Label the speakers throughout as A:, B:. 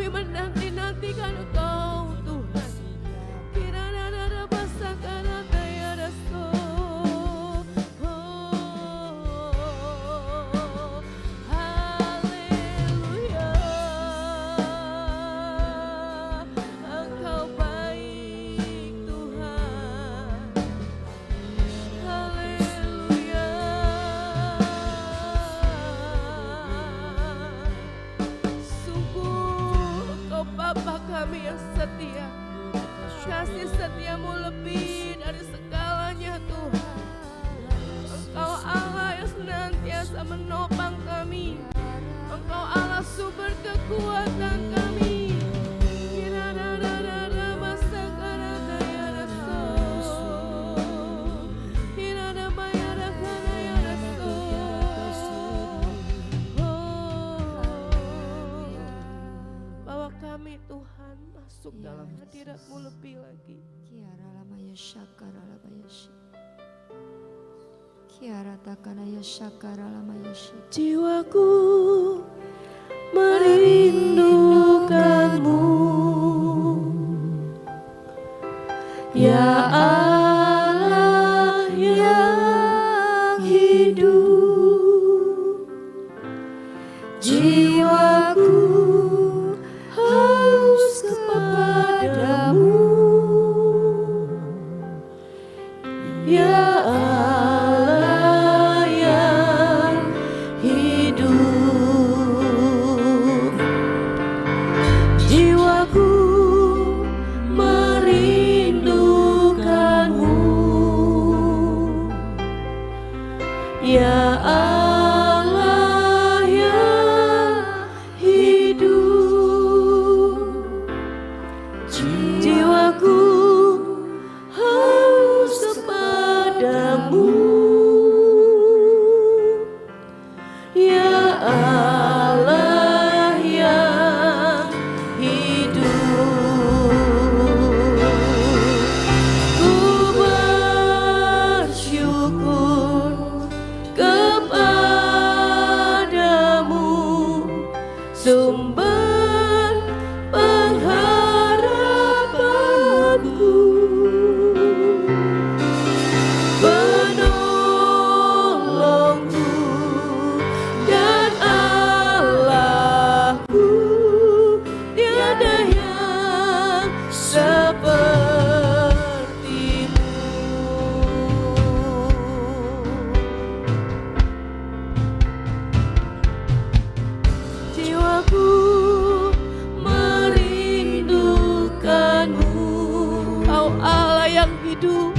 A: menanti-nantikan Engkau Tuhan. Kirana basakana daya rasto. Haleluya. Engkau baik Tuhan. Haleluya. Sungguh Engkau Bapa kami yang setia. Kasih setiamu lebih dari segalanya Tuhan. Engkau Allah yang senantiasa menopang kami. Engkau Allah sumber kekuatan kami. Kirana masakara daya rasto. Kirana mayara kanaya rasto. Bawa kami Tuhan masuk dalam hadirat-Mu lebih lagi.
B: Kiara lamaya shakara lamaya shi. Kiara takanaya shakara lamaya shi.
A: Jiwaku merindukan-Mu, ya Allah yang hidup. Jiwaku haus kepadamu, ya Allah yang hidup. Jiwaku merindukan-Mu, ya Allah yang hidup. Jiwaku haus kepadamu, ya Allah yang hidup. Ku bersyukur kepadamu, sumber pengharapanku, penolongku dan Allahku. Tiada yang seperti-Mu. Jiwaku merindukan-Mu, Kau Allah yang hidup,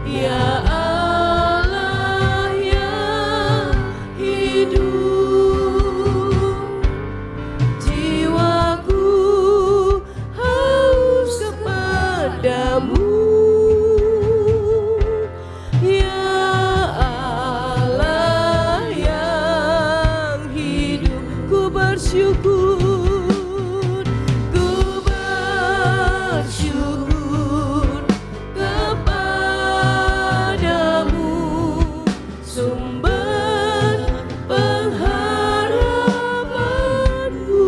A: ya Allah yang hidup. Jiwaku haus kepadamu, ya Allah yang hidup. Ku bersyukur, ku bersyukur kepadamu, sumber pengharapanku,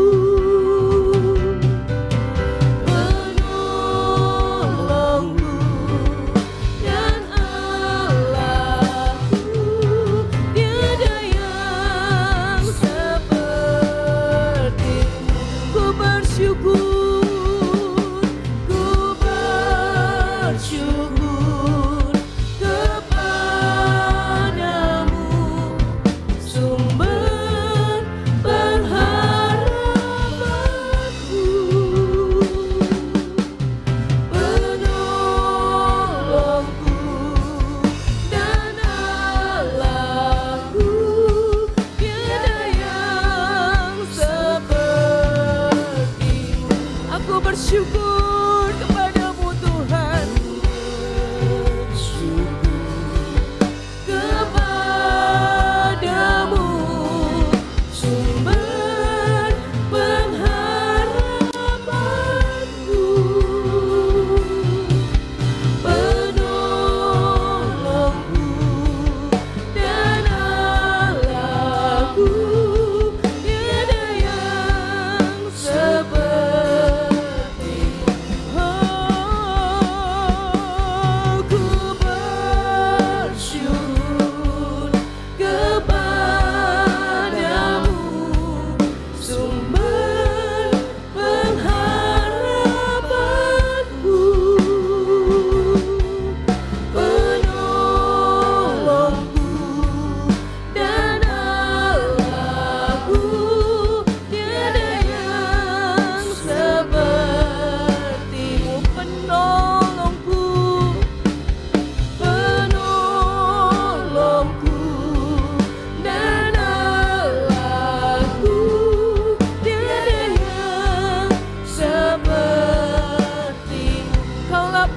A: penolongku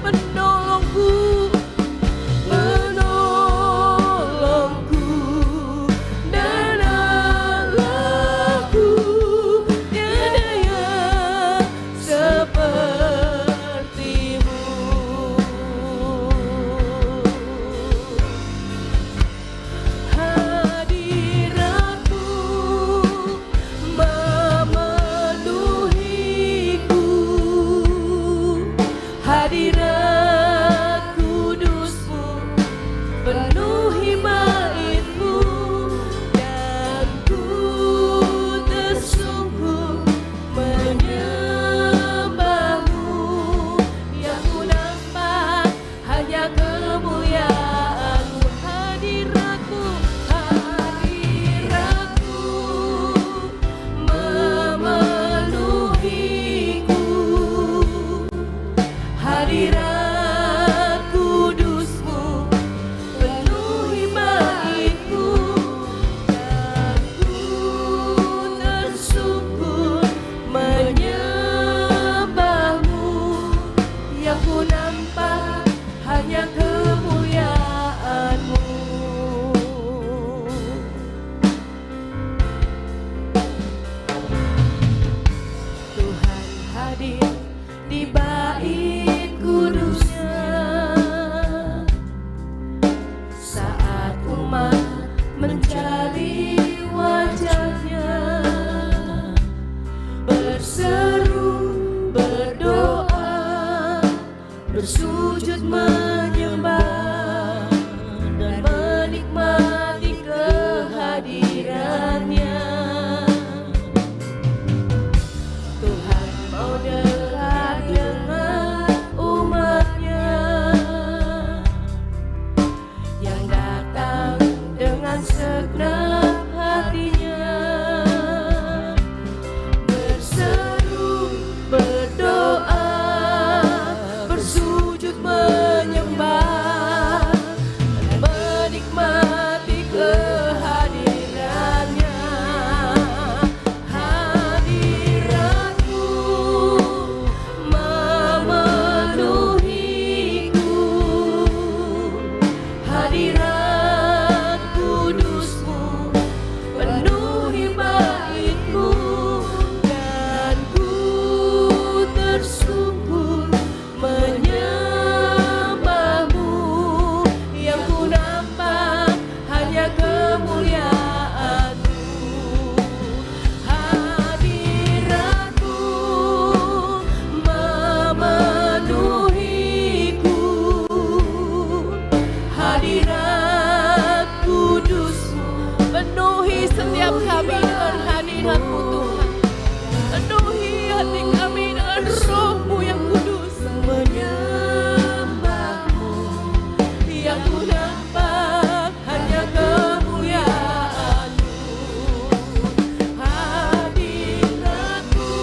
A: penolongku, penolongku dan Allahku. Tiada yang sepertimu. Hadiratmu memenuhiku, hadirat kudusmu penuhi baitmu, dan ku tersungkur menyembahmu. Yang ku nampak hanya kemuliaanmu. Hadiratmu, hadiratmu memenuhiku, hadirat kudusmu penuhi baitku, dan ku tersungkur menyembahmu. Yang ku nampak hanya kemuliaanmu. Tuhan hadir di bait kudusnya saat umat mencari wajahnya, berseru, berdoa, bersujud menyembah, dan menikmati kehadirannya. Tuhan mau dekat dengan umatnya yang datang dengan segenap hatinya, berseru, berdoa, bersujud menyembah, dan menikmati kehadirannya. Hadiratmu memenuhiku, hadirat kudusmu penuhi baitku, dan ku tersungkur menyembahmu. Yang ku nampak hanya kemuliaanmu. Hadiratmu memenuhiku, hadirat kudusmu penuhi setiap kami dengan hadiratmu Tuhan. Penuhi hati kami dengan rohmu yang kudus. Menyembahmu, yang ku nampak hanya kemuliaanmu. Hadiratmu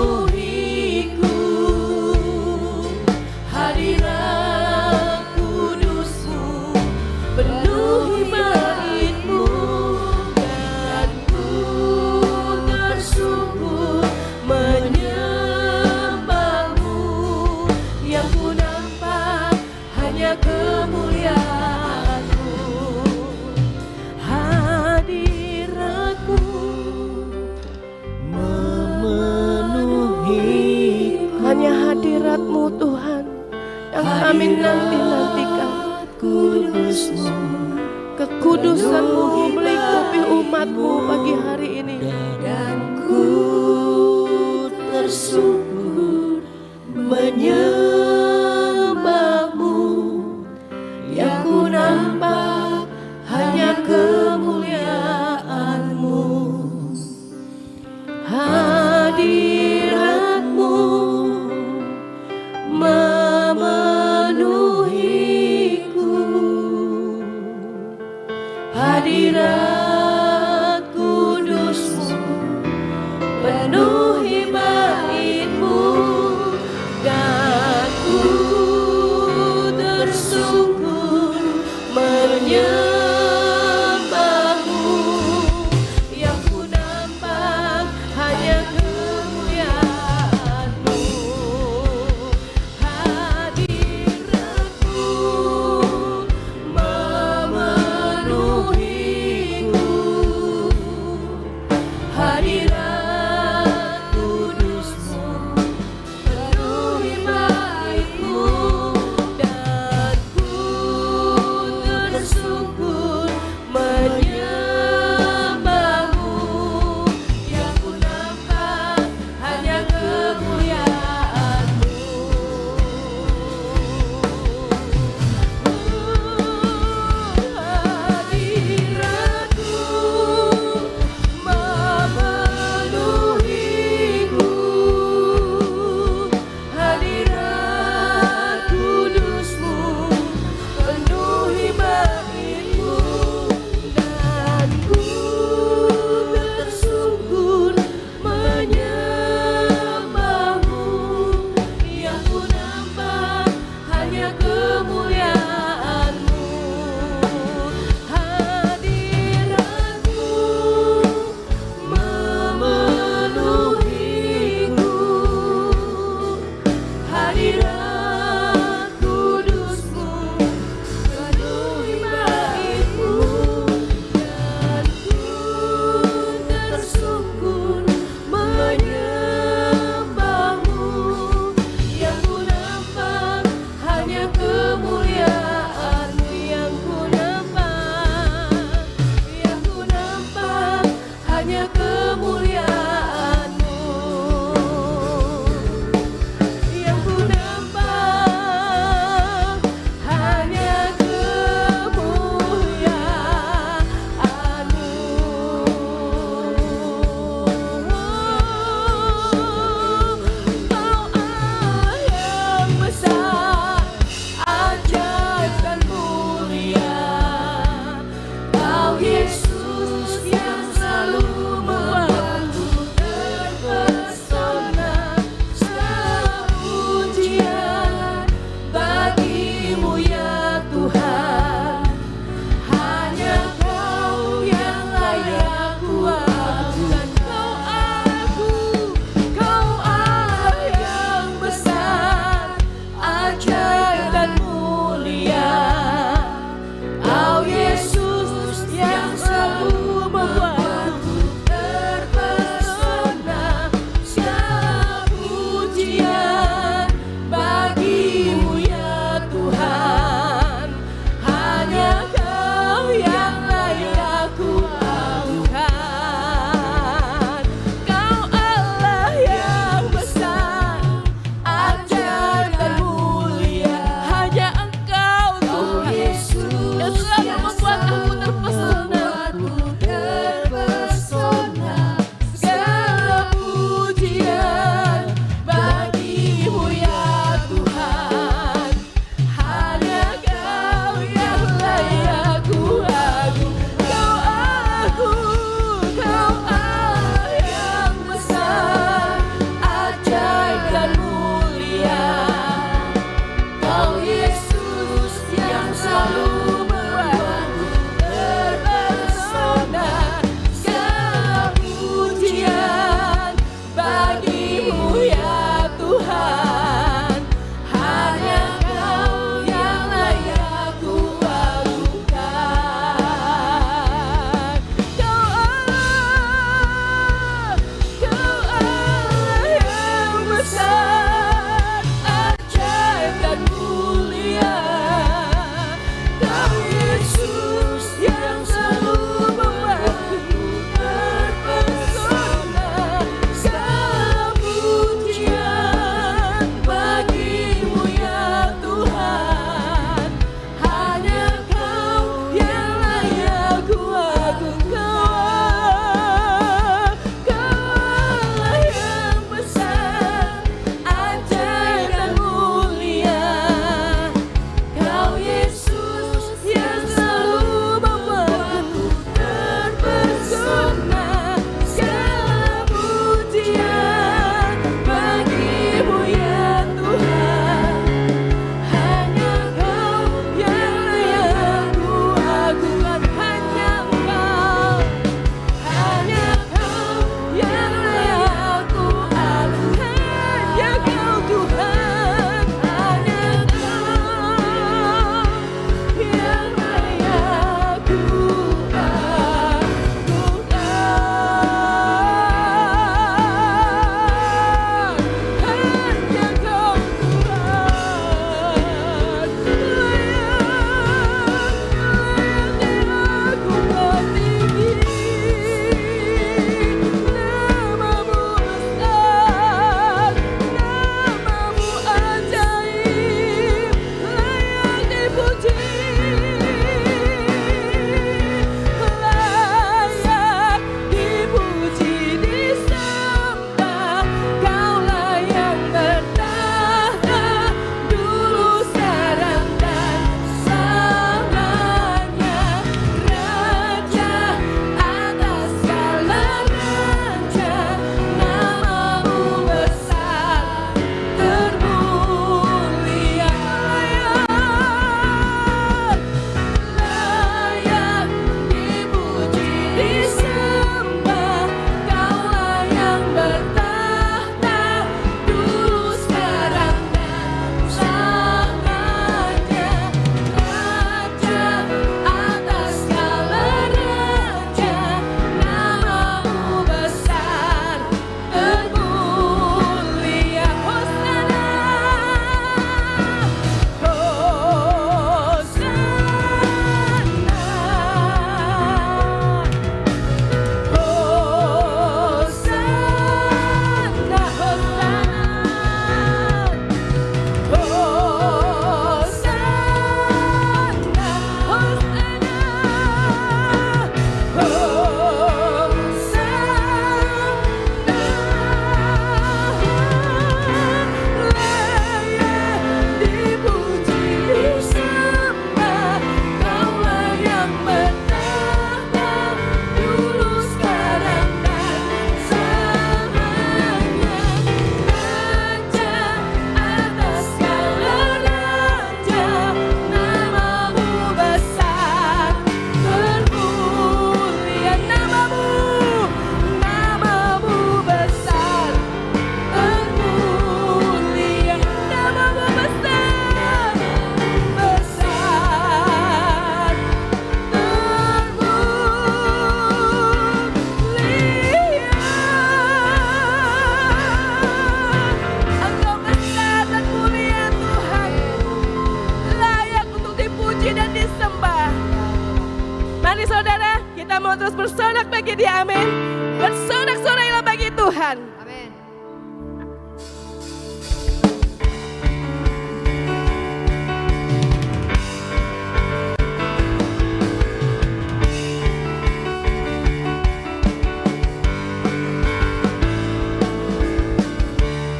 A: memenuhiku, hadirat kudusmu penuhi baitmu, dan ku tersungkur menyembahmu. Yang ku nampak hanya kemuliaanmu. Hadiratmu memenuhiku, hanya hadiratmu Tuhan yang kami nanti-nantikan. Kudusmu, kekudusanmu melingkupi umatmu pagi hari ini, dan ku tersungkur menyembahmu. Yang ku nampak hanya kemuliaanmu. Hadiratmu memenuhiku, hadirat kudusmu penuhi baitmu, terus bersorak bagi dia, amin. Bersorak-soraklah bagi Tuhan.
B: Amin.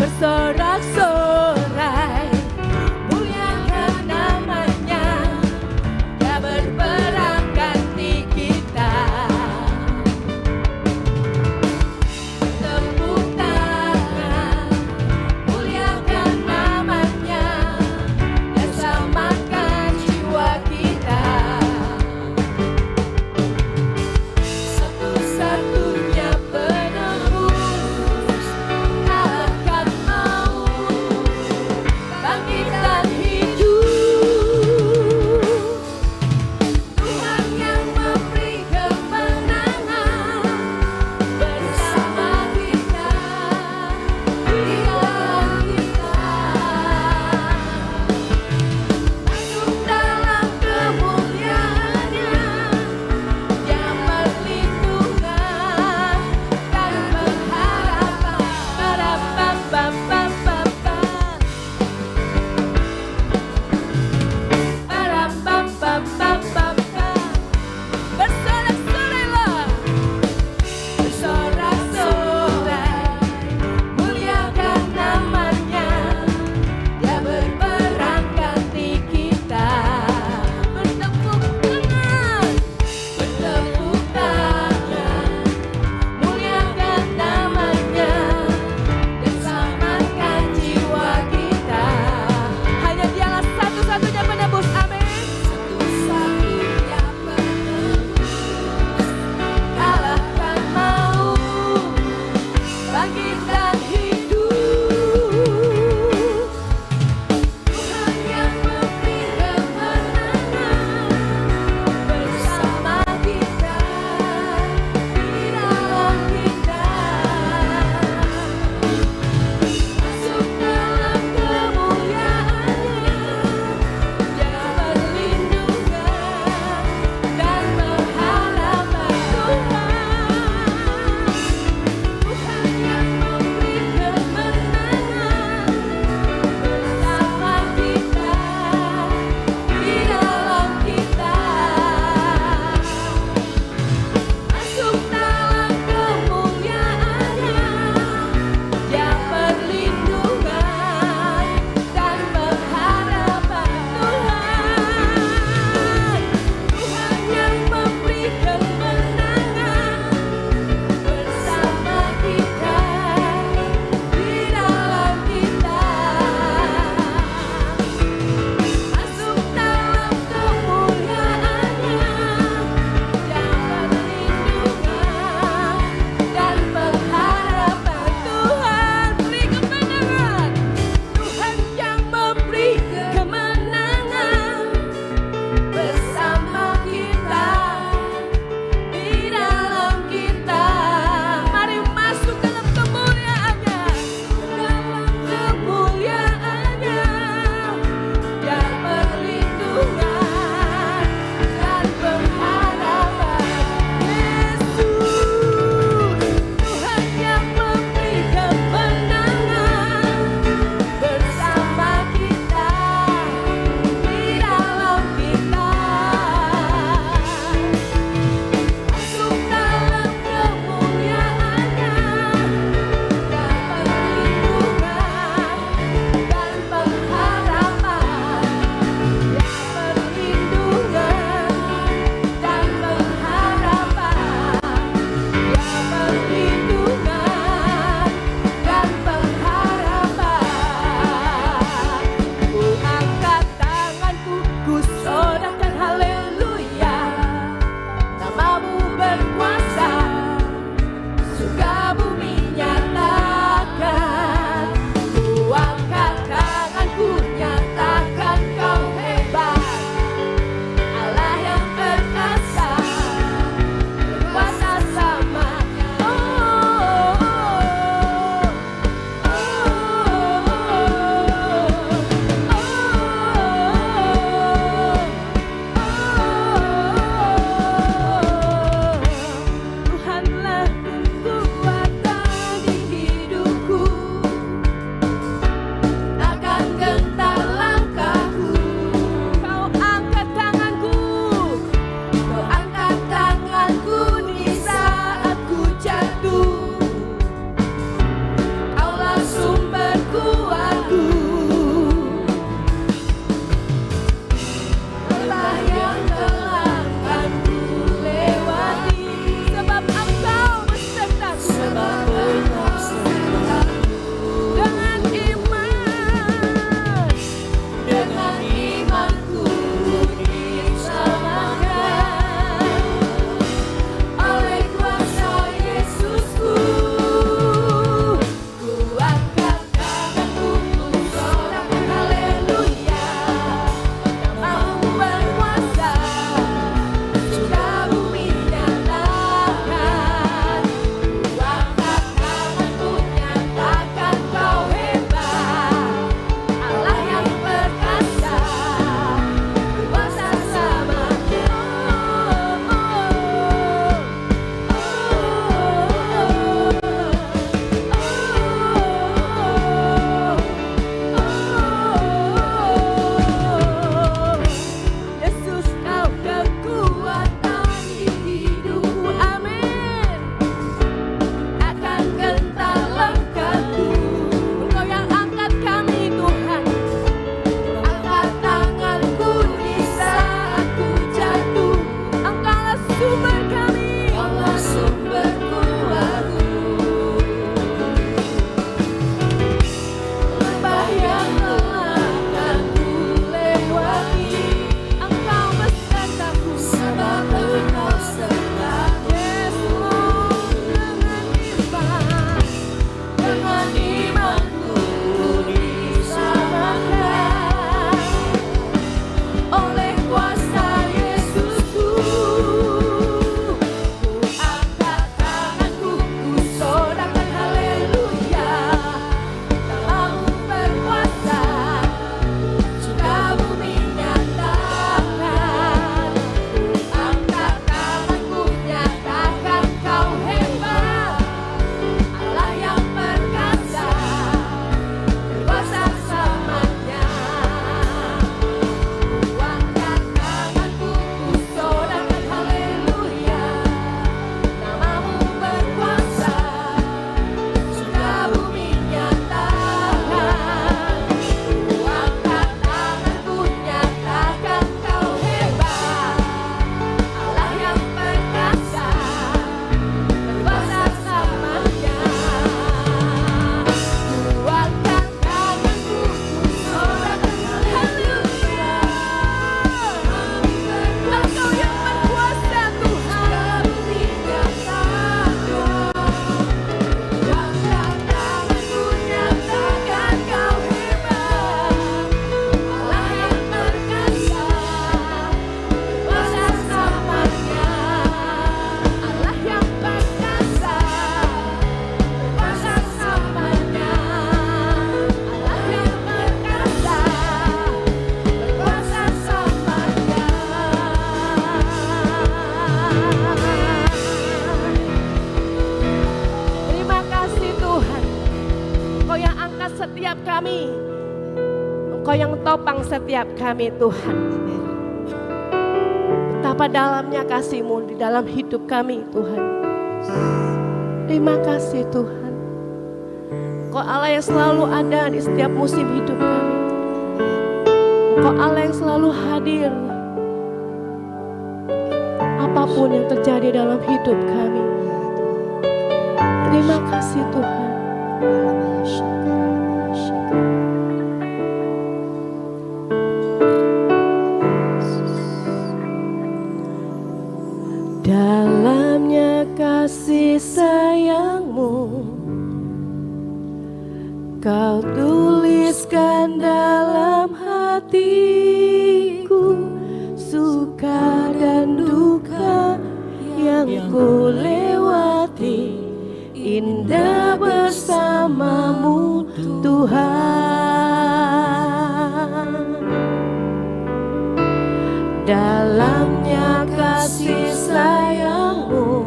A: Bersorak-sorai, muliakan namanya, dia berperang ganti kita. Tepuk kami. Engkau yang topang setiap kami Tuhan. Betapa dalamnya kasih-Mu di dalam hidup kami Tuhan. Terima kasih Tuhan. Engkau Allah yang selalu ada di setiap musim hidup kami. Engkau Allah yang selalu hadir. Apapun yang terjadi dalam hidup kami. Terima kasih Tuhan. Dalamnya kasih sayang-Mu, Kau tuliskan dalam hatiku, suka dan duka yang ku lewati, indah bersama-Mu Tuhan. Dalamnya kasih sayang-Mu,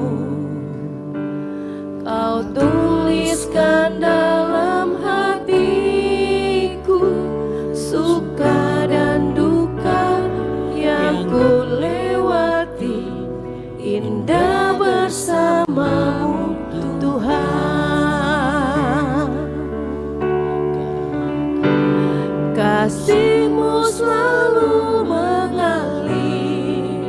A: Kau tuliskan dalam hatiku, suka dan duka yang ku lewati, indah bersama-Mu Tuhan. Kasih-Mu selalu mengalir,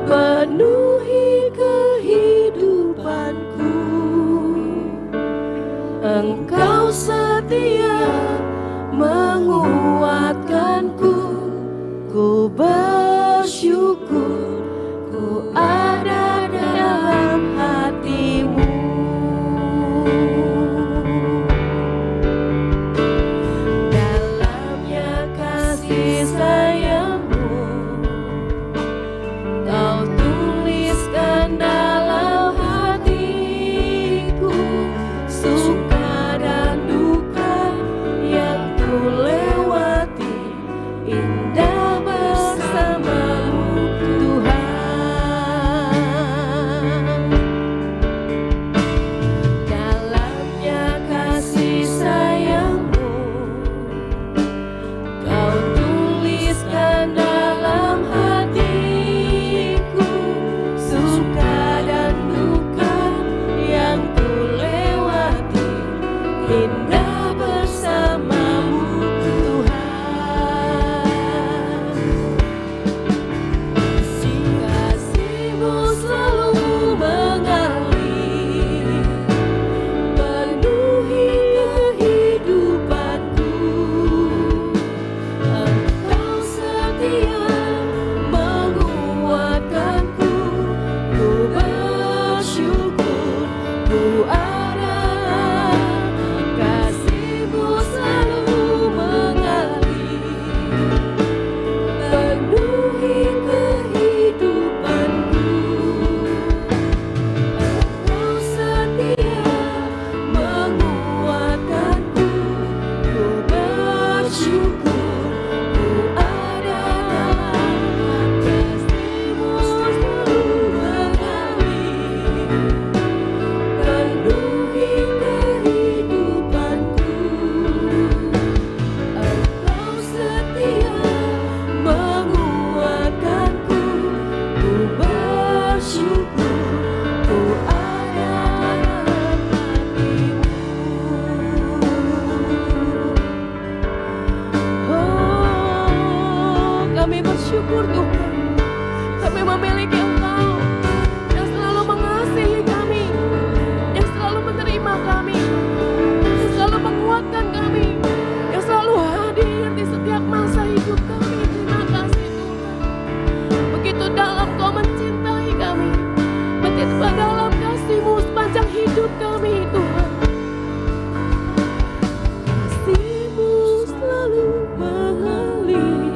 A: penuhi kehidupanku. Engkau setia menguatkanku, ku bersyukur ku ada dalam hati-Mu. Dalamnya kasih sayang-Mu, Kau tuliskan dalam hatiku, suka dan duka yang ku lewati, indah bersama-Mu Tuhan. Dalamnya kasih sayang-Mu, Kau tuliskan dalam hatiku, suka dan duka yang ku lewati, indah bersama-Mu Tuhan. Kasih-Mu selalu mengalir, penuhi kehidupanku. Engkau setia menguatkanku, ku bersyukur ku ada. Kasih-Mu selalu mengalir, penuhi kehidupanku. Engkau setia menguatkanku, ku bersyukur ku ada. Kasih-Mu selalu mengalir, penuhi kehidupanku. Engkau setia menguatkanku, ku bersyukur ku ada dalam hati-Mu. Oh, kami bersyukur Tuhan, kami memiliki Engkau yang selalu mengasihi kami, yang selalu menerima kami, yang selalu menguatkan kami, yang selalu hadir di setiap masa hidup kami. Terima kasih Tuhan. Begitu dalam Kau mencintai kami, begitu dalam kasih-Mu sepanjang hidup kami Tuhan. Kasih-Mu selalu mengalir,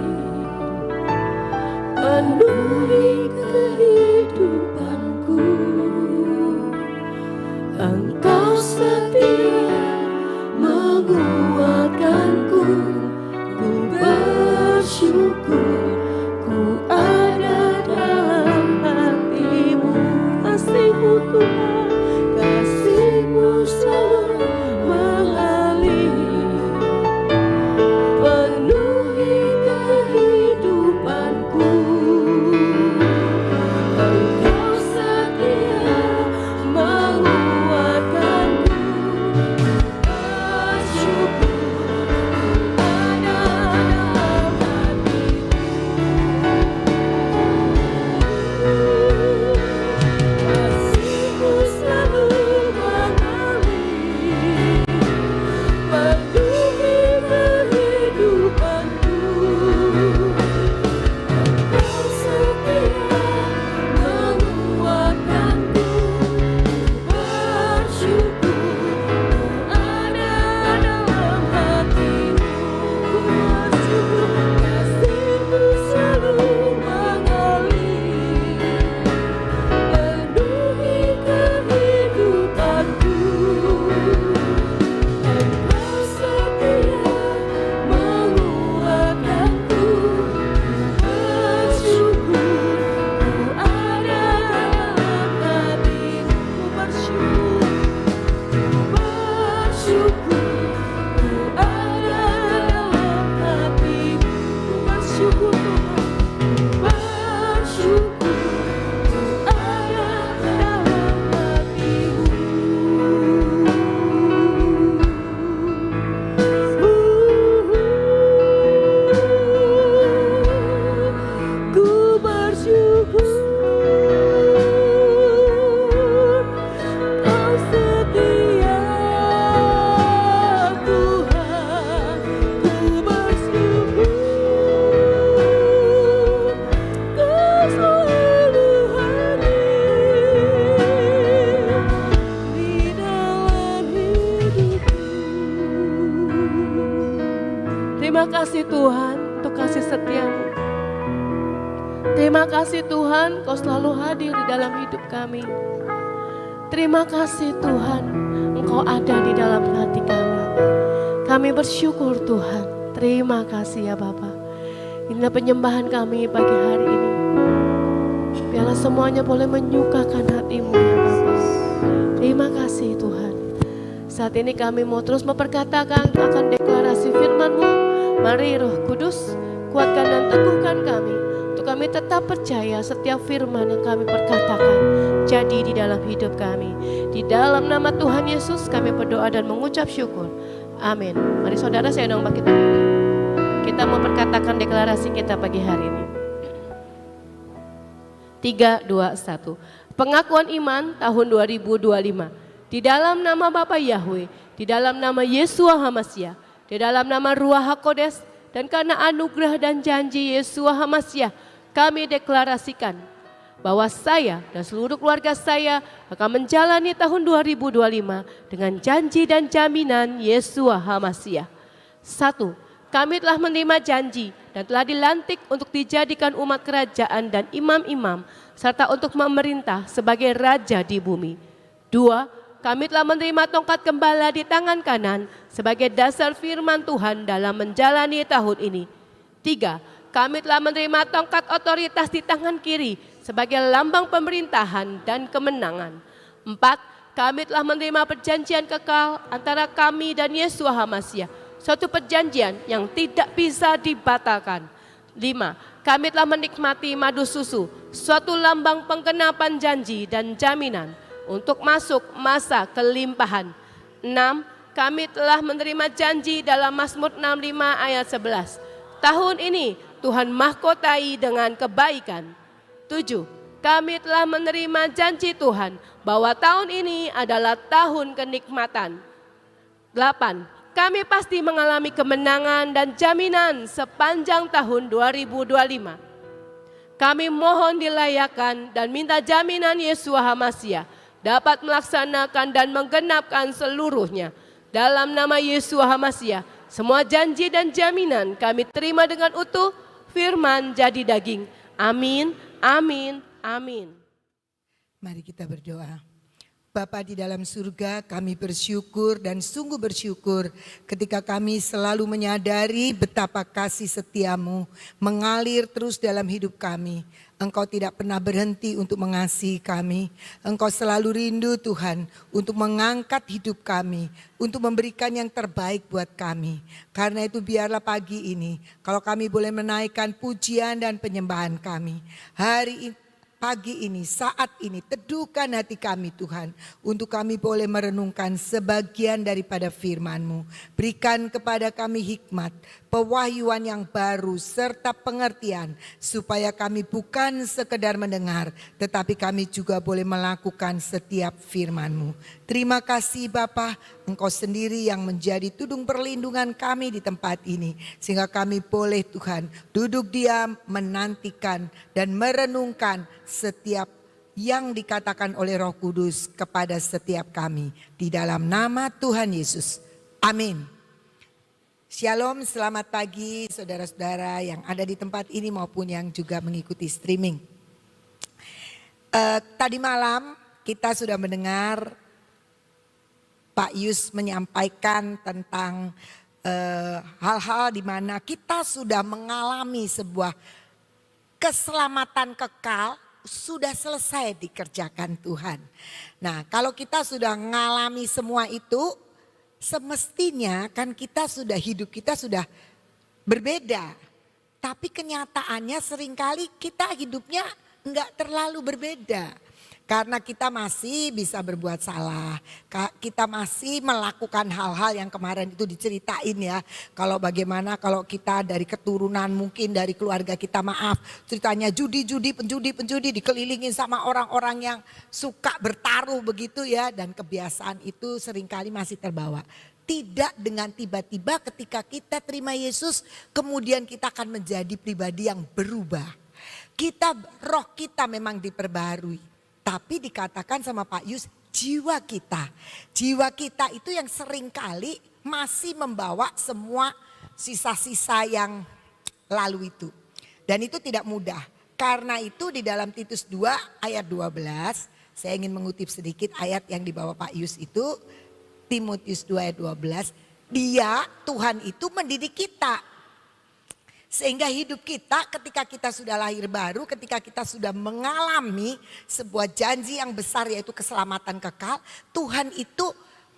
A: Terima kasih Tuhan untuk kasih setiamu. Terima kasih Tuhan, Kau selalu hadir di dalam hidup kami. Terima kasih Tuhan, Engkau ada di dalam hati kami. Kami bersyukur Tuhan. Terima kasih ya Bapa. Inilah penyembahan kami pagi hari ini. Biarlah semuanya boleh menyukakan hati-Mu ya Bapa. Terima kasih Tuhan. Saat ini kami mau terus memperkatakan akan deklarasi firman-Mu. Mari Roh Kudus kuatkan dan teguhkan kami. Untuk kami tetap percaya setiap firman yang kami perkatakan jadi di dalam hidup kami. Di dalam nama Tuhan Yesus kami berdoa dan mengucap syukur. Amin. Mari saudara saya undang kita. Kita mau perkatakan deklarasi kita pagi hari ini. 3, 2, 1. Pengakuan iman tahun 2025. Di dalam nama Bapa Yahweh, di dalam nama Yesua Hamasyah, di dalam nama Ruach HaKodes, dan karena anugerah dan janji Yesua Hamasyah, kami deklarasikan bahwa saya dan seluruh keluarga saya akan menjalani tahun 2025 dengan janji dan jaminan Yesua Hamasyah. 1. Kami telah menerima janji dan telah dilantik untuk dijadikan umat kerajaan dan imam-imam, serta untuk memerintah sebagai raja di bumi. 2. Kami telah menerima tongkat gembala di tangan kanan sebagai dasar firman Tuhan dalam menjalani tahun ini. 3. Kami telah menerima tongkat otoritas di tangan kiri sebagai lambang pemerintahan dan kemenangan. 4. Kami telah menerima perjanjian kekal antara kami dan Yesua Hamasyah, suatu perjanjian yang tidak bisa dibatalkan. 5. Kami telah menikmati madu susu, suatu lambang penggenapan janji dan jaminan untuk masuk masa kelimpahan. 6. Kami telah menerima janji dalam Mazmur 65 ayat 11. Tahun ini Tuhan mahkotai dengan kebaikan. 7. Kami telah menerima janji Tuhan bahwa tahun ini adalah tahun kenikmatan. 8. Kami pasti mengalami kemenangan dan jaminan sepanjang tahun 2025. Kami mohon dilayakkan dan minta jaminan Yesua Hamasyah dapat melaksanakan dan menggenapkan seluruhnya. Dalam nama Yesua Hamasyah, semua janji dan jaminan kami terima dengan utuh, firman jadi daging. Amin, amin, amin.
C: Mari kita berdoa. Bapa di dalam surga, kami bersyukur dan sungguh bersyukur ketika kami selalu menyadari betapa kasih setiamu mengalir terus dalam hidup kami. Engkau tidak pernah berhenti untuk mengasihi kami. Engkau selalu rindu Tuhan untuk mengangkat hidup kami, untuk memberikan yang terbaik buat kami. Karena itu biarlah pagi ini kalau kami boleh menaikkan pujian dan penyembahan kami. Pagi ini, saat ini, teduhkan hati kami Tuhan, untuk kami boleh merenungkan sebagian daripada firman-Mu. Berikan kepada kami hikmat, pewahyuan yang baru, serta pengertian, supaya kami bukan sekedar mendengar, tetapi kami juga boleh melakukan setiap firman-Mu. Terima kasih Bapa, Engkau sendiri yang menjadi tudung perlindungan kami di tempat ini. Sehingga kami boleh Tuhan duduk diam, menantikan dan merenungkan setiap yang dikatakan oleh Roh Kudus kepada setiap kami. Di dalam nama Tuhan Yesus. Amin. Shalom, selamat pagi saudara-saudara yang ada di tempat ini maupun yang juga mengikuti streaming. Tadi malam kita sudah mendengar Pak Yus menyampaikan tentang hal-hal di mana kita sudah mengalami sebuah keselamatan kekal sudah selesai dikerjakan Tuhan. Nah, kalau kita sudah mengalami semua itu, semestinya kan hidup kita sudah berbeda. Tapi kenyataannya seringkali kita hidupnya enggak terlalu berbeda. Karena kita masih bisa berbuat salah, kita masih melakukan hal-hal yang kemarin itu diceritain ya. Kalau bagaimana kalau kita dari keturunan mungkin dari keluarga kita ceritanya judi, penjudi dikelilingin sama orang-orang yang suka bertaruh begitu ya. Dan kebiasaan itu seringkali masih terbawa. Tidak dengan tiba-tiba ketika kita terima Yesus kemudian kita akan menjadi pribadi yang berubah. Roh kita memang diperbarui. Tapi dikatakan sama Pak Yus, jiwa kita itu yang seringkali masih membawa semua sisa-sisa yang lalu itu. Dan itu tidak mudah. Karena itu di dalam Titus 2 ayat 12, saya ingin mengutip sedikit ayat yang dibawa Pak Yus itu, Timotius 2 ayat 12, dia Tuhan itu mendidik kita. Sehingga hidup kita ketika kita sudah lahir baru, ketika kita sudah mengalami sebuah janji yang besar yaitu keselamatan kekal, Tuhan itu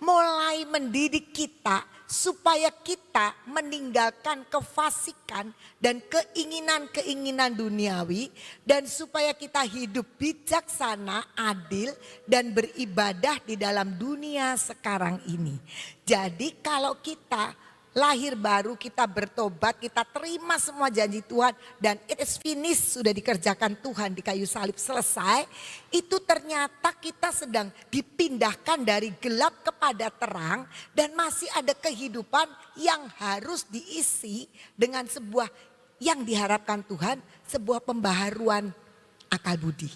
C: mulai mendidik kita supaya kita meninggalkan kefasikan dan keinginan-keinginan duniawi, dan supaya kita hidup bijaksana, adil, dan beribadah di dalam dunia sekarang ini. Jadi kalau kita lahir baru, kita bertobat, kita terima semua janji Tuhan dan it is finished, sudah dikerjakan Tuhan di kayu salib, selesai. Itu ternyata kita sedang dipindahkan dari gelap kepada terang dan masih ada kehidupan yang harus diisi dengan sebuah yang diharapkan Tuhan, sebuah pembaharuan akal budi.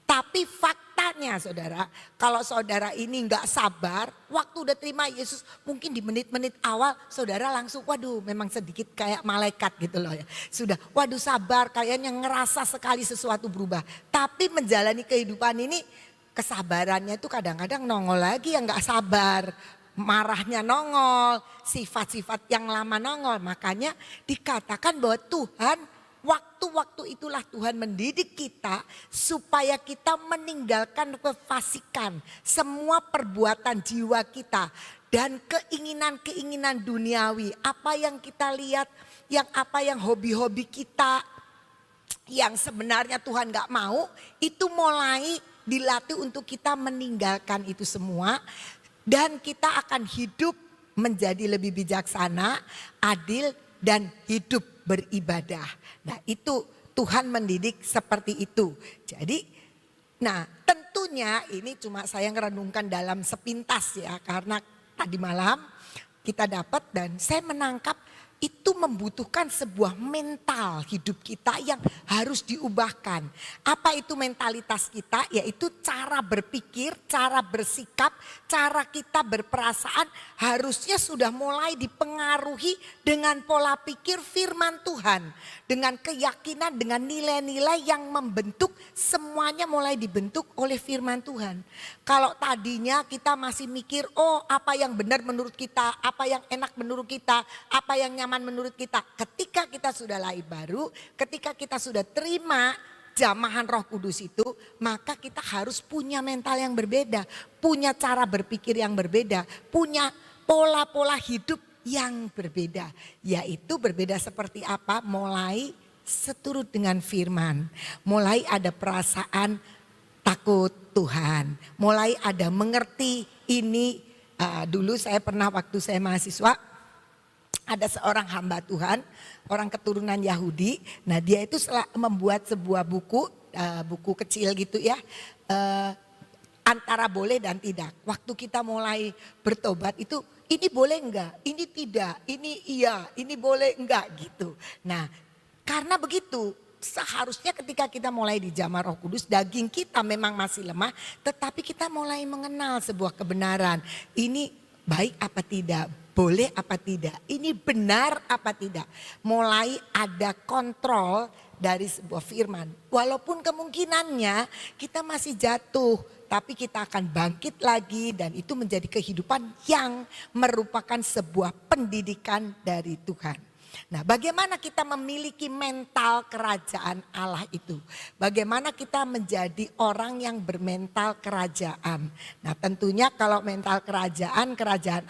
C: Tapi faktanya saudara, kalau saudara ini nggak sabar, waktu udah terima Yesus mungkin di menit-menit awal saudara langsung waduh memang sedikit kayak malaikat gitu loh ya. Sudah waduh sabar, kayaknya ngerasa sekali sesuatu berubah. Tapi menjalani kehidupan ini kesabarannya itu kadang-kadang nongol lagi yang nggak sabar. Marahnya nongol, sifat-sifat yang lama nongol. Makanya dikatakan bahwa Tuhan, waktu-waktu itulah Tuhan mendidik kita supaya kita meninggalkan kefasikan, semua perbuatan jiwa kita dan keinginan-keinginan duniawi. Apa yang kita lihat, apa yang hobi-hobi kita yang sebenarnya Tuhan gak mau, itu mulai dilatih untuk kita meninggalkan itu semua. Dan kita akan hidup menjadi lebih bijaksana, adil, dan hidup beribadah. Nah itu Tuhan mendidik seperti itu. Jadi nah tentunya ini cuma saya ngerenungkan dalam sepintas ya. Karena tadi malam kita dapat dan saya menangkap itu membutuhkan sebuah mental hidup kita yang harus diubahkan. Apa itu mentalitas kita? Yaitu cara berpikir, cara bersikap, cara kita berperasaan harusnya sudah mulai dipengaruhi dengan pola pikir firman Tuhan. Dengan keyakinan, dengan nilai-nilai yang membentuk, semuanya mulai dibentuk oleh firman Tuhan. Kalau tadinya kita masih mikir, oh apa yang benar menurut kita, apa yang enak menurut kita, apa yang nyaman menurut kita. Ketika kita sudah lahir baru, ketika kita sudah terima jamahan Roh Kudus itu, maka kita harus punya mental yang berbeda, punya cara berpikir yang berbeda, punya pola-pola hidup yang berbeda. Yaitu berbeda seperti apa? Mulai seturut dengan firman, mulai ada perasaan takut Tuhan, mulai ada mengerti ini. Dulu saya pernah waktu saya mahasiswa, ada seorang hamba Tuhan, orang keturunan Yahudi. Nah dia itu membuat sebuah buku, buku kecil gitu ya, antara boleh dan tidak. Waktu kita mulai bertobat itu, ini boleh enggak, ini tidak, ini iya, ini boleh enggak gitu. Nah karena begitu, seharusnya ketika kita mulai dijamah Roh Kudus, daging kita memang masih lemah, tetapi kita mulai mengenal sebuah kebenaran. Ini baik apa tidak, boleh apa tidak, ini benar apa tidak. Mulai ada kontrol dari sebuah firman. Walaupun kemungkinannya kita masih jatuh, tapi kita akan bangkit lagi dan itu menjadi kehidupan yang merupakan sebuah pendidikan dari Tuhan. Nah, bagaimana kita memiliki mental kerajaan Allah itu? Bagaimana kita menjadi orang yang bermental kerajaan? Nah, tentunya kalau mental kerajaan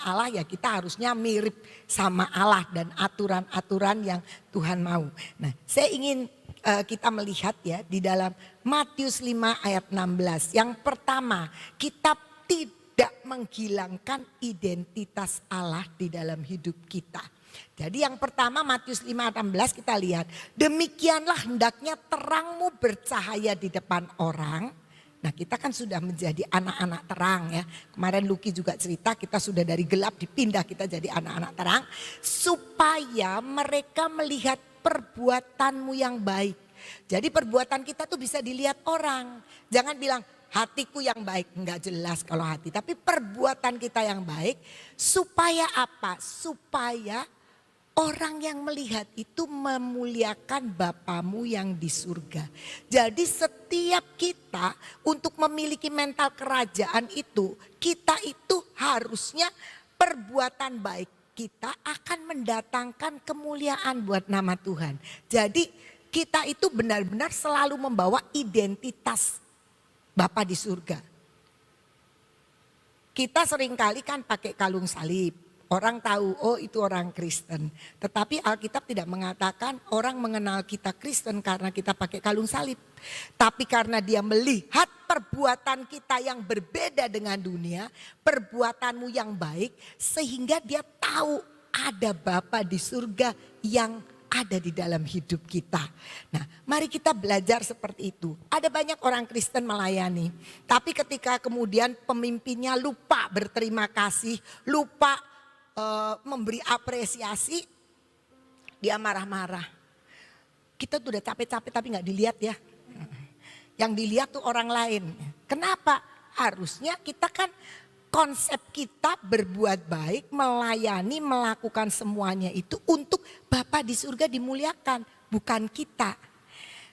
C: Allah ya kita harusnya mirip sama Allah dan aturan-aturan yang Tuhan mau. Nah, saya ingin kita melihat ya di dalam Matius 5 ayat 16. Yang pertama, kita tidak menghilangkan identitas Allah di dalam hidup kita. Jadi yang pertama Matius 5:16 kita lihat, demikianlah hendaknya terangmu bercahaya di depan orang. Nah kita kan sudah menjadi anak-anak terang ya. Kemarin Lucky juga cerita kita sudah dari gelap dipindah kita jadi anak-anak terang. Supaya mereka melihat perbuatanmu yang baik. Jadi perbuatan kita tuh bisa dilihat orang. Jangan bilang hatiku yang baik, enggak jelas kalau hati. Tapi perbuatan kita yang baik supaya apa? Supaya orang yang melihat itu memuliakan Bapamu yang di surga. Jadi setiap kita untuk memiliki mental kerajaan itu, kita itu harusnya perbuatan baik kita akan mendatangkan kemuliaan buat nama Tuhan. Jadi kita itu benar-benar selalu membawa identitas Bapa di surga. Kita seringkali kan pakai kalung salib. Orang tahu, oh itu orang Kristen. Tetapi Alkitab tidak mengatakan orang mengenal kita Kristen karena kita pakai kalung salib. Tapi karena dia melihat perbuatan kita yang berbeda dengan dunia, perbuatanmu yang baik, sehingga dia tahu ada Bapa di surga yang ada di dalam hidup kita. Nah, mari kita belajar seperti itu. Ada banyak orang Kristen melayani, tapi ketika kemudian pemimpinnya lupa berterima kasih, lupa memberi apresiasi, dia marah-marah. Kita tuh udah capek-capek tapi gak dilihat ya. Yang dilihat tuh orang lain. Kenapa? Harusnya kita kan konsep kita berbuat baik, melayani, melakukan semuanya itu untuk Bapa di surga dimuliakan, bukan kita.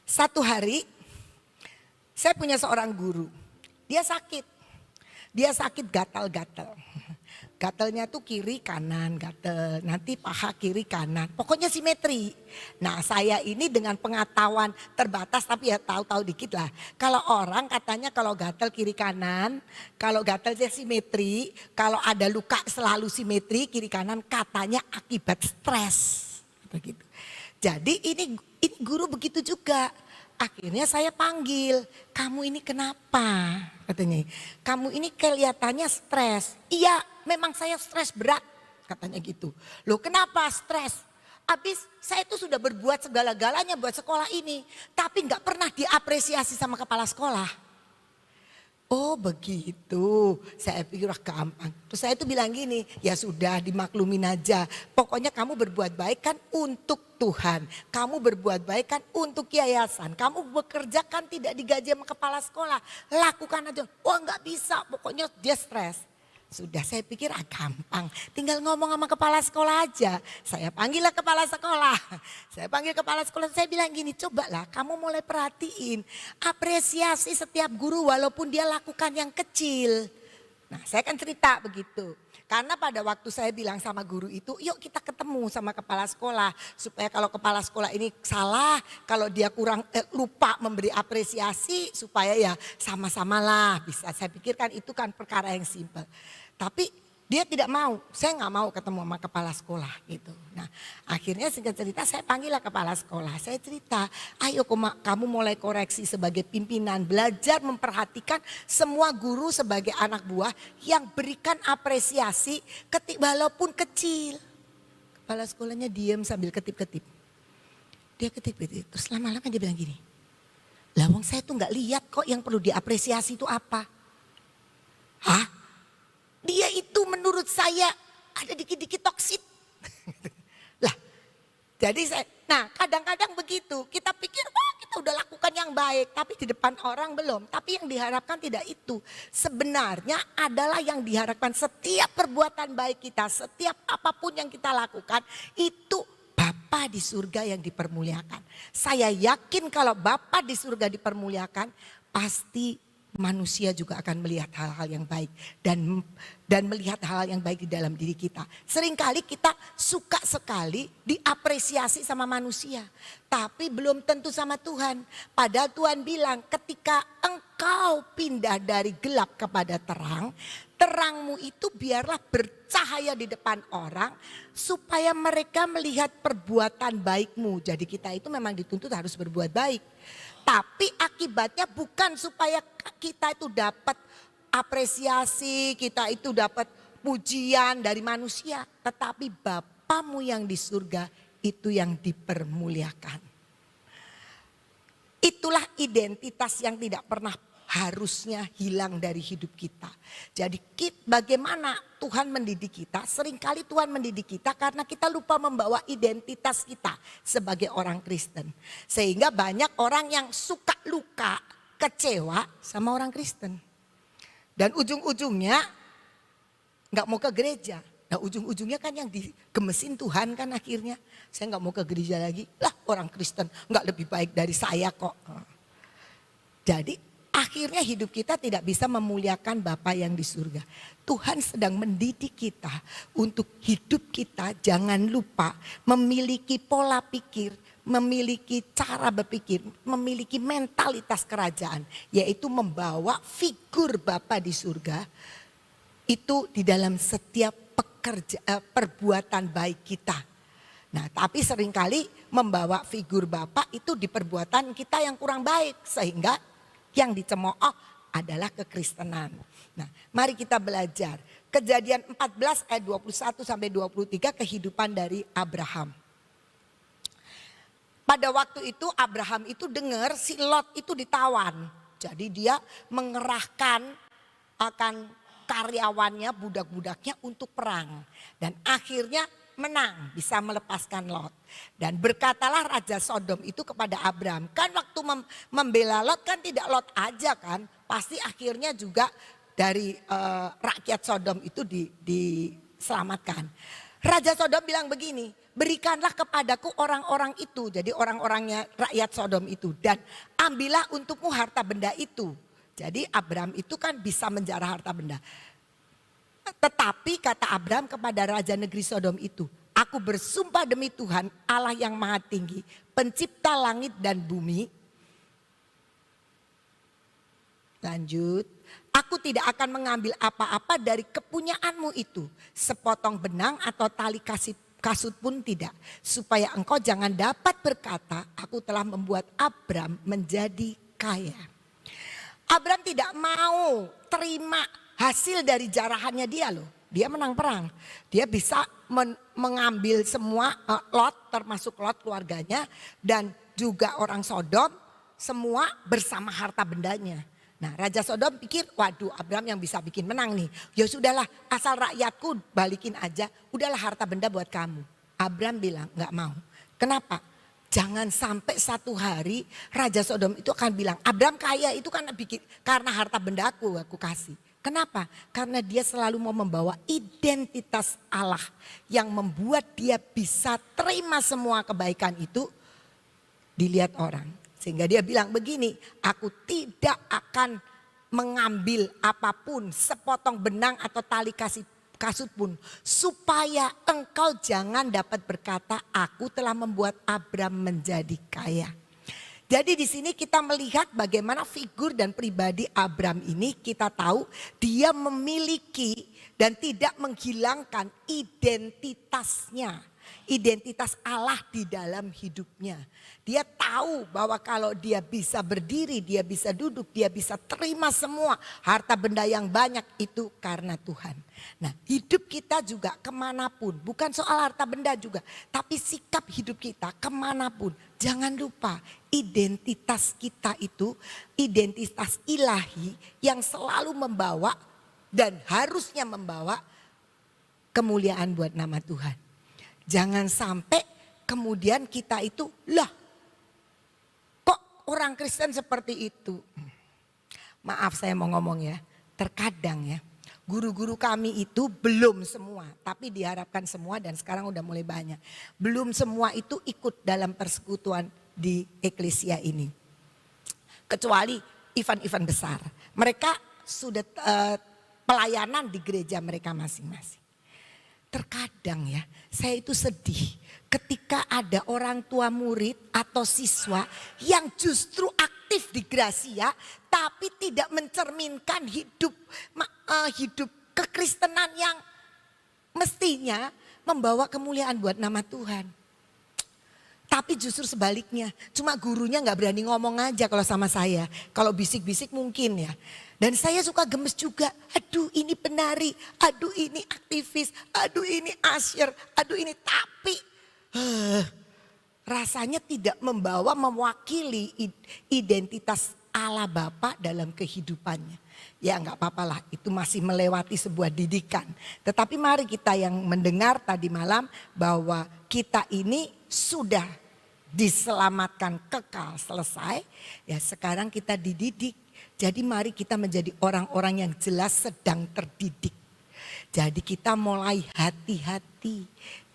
C: Satu hari saya punya seorang guru, dia sakit gatal-gatal. Gatelnya tuh kiri kanan gatel, nanti paha kiri kanan, pokoknya simetri. Nah saya ini dengan pengetahuan terbatas tapi ya tahu-tahu dikit lah. Kalau orang katanya kalau gatel kiri kanan, kalau gatelnya simetri, kalau ada luka selalu simetri kiri kanan katanya akibat stres. Begitu. Jadi ini guru begitu juga. Akhirnya saya panggil, kamu ini kenapa? Katanya, kamu ini kelihatannya stres. Iya, memang saya stres berat, katanya gitu. Loh kenapa stres? Habis saya itu sudah berbuat segala-galanya buat sekolah ini, tapi nggak pernah diapresiasi sama kepala sekolah. Oh begitu, saya pikir gampang. Terus saya itu bilang gini, ya sudah dimaklumin aja. Pokoknya kamu berbuat baik kan untuk Tuhan. Kamu berbuat baik kan untuk yayasan. Kamu bekerja kan tidak digaji sama kepala sekolah. Lakukan aja. Oh nggak bisa, pokoknya dia stres. Sudah saya pikir gampang, tinggal ngomong sama kepala sekolah aja. Saya panggillah kepala sekolah. Saya panggil kepala sekolah, saya bilang gini, cobalah kamu mulai perhatiin. Apresiasi setiap guru walaupun dia lakukan yang kecil. Nah saya kan cerita begitu. Karena pada waktu saya bilang sama guru itu, yuk kita ketemu sama kepala sekolah. Supaya kalau kepala sekolah ini salah, kalau dia kurang lupa memberi apresiasi, supaya ya sama-samalah bisa. Saya pikirkan itu kan perkara yang simpel. Tapi dia tidak mau, saya nggak mau ketemu sama kepala sekolah gitu. Nah akhirnya singkat cerita saya panggillah kepala sekolah. Saya cerita, ayo kamu mulai koreksi sebagai pimpinan. Belajar memperhatikan semua guru sebagai anak buah yang berikan apresiasi walaupun kecil. Kepala sekolahnya diam sambil ketip-ketip. Dia ketip-ketip, terus lama-lama dia bilang gini. Lawang saya tuh nggak lihat kok yang perlu diapresiasi itu apa. Hah? Dia itu menurut saya ada dikit-dikit toksit. Lah, jadi kadang-kadang begitu. Kita pikir, wah kita udah lakukan yang baik. Tapi di depan orang belum. Tapi yang diharapkan tidak itu. Sebenarnya adalah yang diharapkan setiap perbuatan baik kita. Setiap apapun yang kita lakukan itu Bapa di surga yang dipermuliakan. Saya yakin kalau Bapa di surga dipermuliakan pasti manusia juga akan melihat hal-hal yang baik dan melihat hal-hal yang baik di dalam diri kita. Seringkali kita suka sekali diapresiasi sama manusia, tapi belum tentu sama Tuhan. Padahal Tuhan bilang ketika engkau pindah dari gelap kepada terang, terangmu itu biarlah bercahaya di depan orang supaya mereka melihat perbuatan baikmu. Jadi kita itu memang dituntut harus berbuat baik. Tapi akibatnya bukan supaya kita itu dapat apresiasi, kita itu dapat pujian dari manusia. Tetapi Bapamu yang di surga itu yang dipermuliakan. Itulah identitas yang tidak pernah harusnya hilang dari hidup kita. Jadi bagaimana Tuhan mendidik kita? Seringkali Tuhan mendidik kita karena kita lupa membawa identitas kita sebagai orang Kristen. Sehingga banyak orang yang suka luka, kecewa sama orang Kristen. Dan ujung-ujungnya gak mau ke gereja. Nah ujung-ujungnya kan yang digemesin Tuhan kan akhirnya. Saya nggak mau ke gereja lagi. Lah orang Kristen nggak lebih baik dari saya kok. Jadi akhirnya hidup kita tidak bisa memuliakan Bapa yang di surga. Tuhan sedang mendidik kita untuk hidup kita jangan lupa memiliki pola pikir, memiliki cara berpikir, memiliki mentalitas kerajaan. Yaitu membawa figur Bapa di surga itu di dalam setiap perbuatan baik kita. Nah tapi seringkali membawa figur Bapa itu di perbuatan kita yang kurang baik. Sehingga yang dicemooh adalah kekristenan. Nah mari kita belajar. Kejadian 14 ayat 21 sampai 23 kehidupan dari Abraham. Pada waktu itu Abraham itu dengar si Lot itu ditawan. Jadi dia mengerahkan akan karyawannya, budak-budaknya untuk perang. Dan akhirnya menang, bisa melepaskan Lot. Dan berkatalah Raja Sodom itu kepada Abraham. Kan waktu membela Lot kan tidak Lot aja kan. Pasti akhirnya juga dari rakyat Sodom itu diselamatkan. Raja Sodom bilang begini, berikanlah kepadaku orang-orang itu. Jadi orang-orangnya rakyat Sodom itu. Dan ambillah untukmu harta benda itu. Jadi Abraham itu kan bisa menjarah harta benda. Tetapi kata Abraham kepada Raja negeri Sodom itu, aku bersumpah demi Tuhan Allah yang maha tinggi, pencipta langit dan bumi. Lanjut, aku tidak akan mengambil apa-apa dari kepunyaanmu itu. Sepotong benang atau tali kasut pun tidak. Supaya engkau jangan dapat berkata, aku telah membuat Abraham menjadi kaya. Abraham tidak mau terima hasil dari jarahannya dia loh. Dia menang perang. Dia bisa mengambil semua Lot termasuk Lot keluarganya. Dan juga orang Sodom semua bersama harta bendanya. Nah Raja Sodom pikir waduh Abraham yang bisa bikin menang nih. Ya sudahlah asal rakyatku balikin aja. Udahlah harta benda buat kamu. Abraham bilang gak mau. Kenapa? Jangan sampai satu hari Raja Sodom itu akan bilang Abraham kaya itu kan karena harta benda aku kasih. Kenapa? Karena dia selalu mau membawa identitas Allah yang membuat dia bisa terima semua kebaikan itu dilihat orang. Sehingga dia bilang begini, aku tidak akan mengambil apapun sepotong benang atau tali kasut pun supaya engkau jangan dapat berkata aku telah membuat Abraham menjadi kaya. Jadi di sini kita melihat bagaimana figur dan pribadi Abraham ini kita tahu dia memiliki dan tidak menghilangkan identitasnya. Identitas Allah di dalam hidupnya. Dia tahu bahwa kalau dia bisa berdiri, dia bisa duduk, dia bisa terima semua harta benda yang banyak itu karena Tuhan. Nah hidup kita juga kemanapun, bukan soal harta benda juga. Tapi sikap hidup kita kemanapun. Jangan lupa identitas kita itu identitas ilahi yang selalu membawa dan harusnya membawa kemuliaan buat nama Tuhan. Jangan sampai kemudian kita itu, lah kok orang Kristen seperti itu. Maaf saya mau ngomong ya, terkadang ya guru-guru kami itu belum semua. Tapi diharapkan semua dan sekarang udah mulai banyak. Belum semua itu ikut dalam persekutuan di eklesia ini. Kecuali event-event besar. Mereka sudah pelayanan di gereja mereka masing-masing. Terkadang ya, saya itu sedih ketika ada orang tua murid atau siswa yang justru aktif di Gracia tapi tidak mencerminkan hidup kekristenan yang mestinya membawa kemuliaan buat nama Tuhan. Tapi justru sebaliknya, cuma gurunya gak berani ngomong aja kalau sama saya. Kalau bisik-bisik mungkin ya. Dan saya suka gemes juga, aduh ini penari, aduh ini aktivis, aduh ini asyir, aduh ini. Tapi rasanya tidak mewakili identitas Allah Bapa dalam kehidupannya. Ya gak apa-apa lah, itu masih melewati sebuah didikan. Tetapi mari kita yang mendengar tadi malam bahwa kita ini sudah diselamatkan kekal selesai. Ya sekarang kita dididik. Jadi mari kita menjadi orang-orang yang jelas sedang terdidik. Jadi kita mulai hati-hati.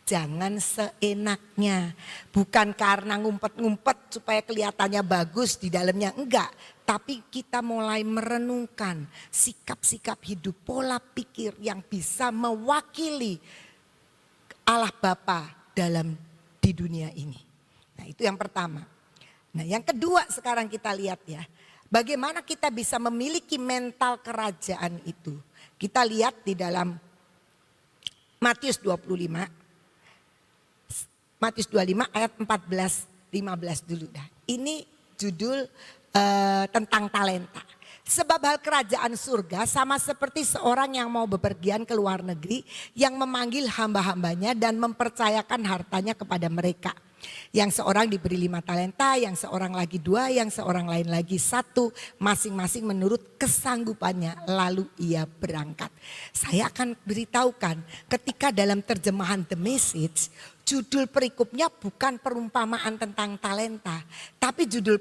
C: Jangan seenaknya. Bukan karena ngumpet-ngumpet supaya kelihatannya bagus di dalamnya. Enggak. Tapi kita mulai merenungkan sikap-sikap hidup, pola pikir yang bisa mewakili Allah Bapa di dunia ini. Nah itu yang pertama. Nah yang kedua sekarang kita lihat ya. Bagaimana kita bisa memiliki mental kerajaan itu. Kita lihat di dalam Matius 25. Matius 25 ayat 14-15 dulu dah. Ini judul tentang talenta. Sebab hal kerajaan surga sama seperti seorang yang mau bepergian ke luar negeri yang memanggil hamba-hambanya dan mempercayakan hartanya kepada mereka. Yang seorang diberi 5 talenta, yang seorang lagi 2, yang seorang lain lagi 1, masing-masing menurut kesanggupannya, lalu ia berangkat. Saya akan beritahukan ketika dalam terjemahan The Message, judul perikopnya bukan perumpamaan tentang talenta, tapi judul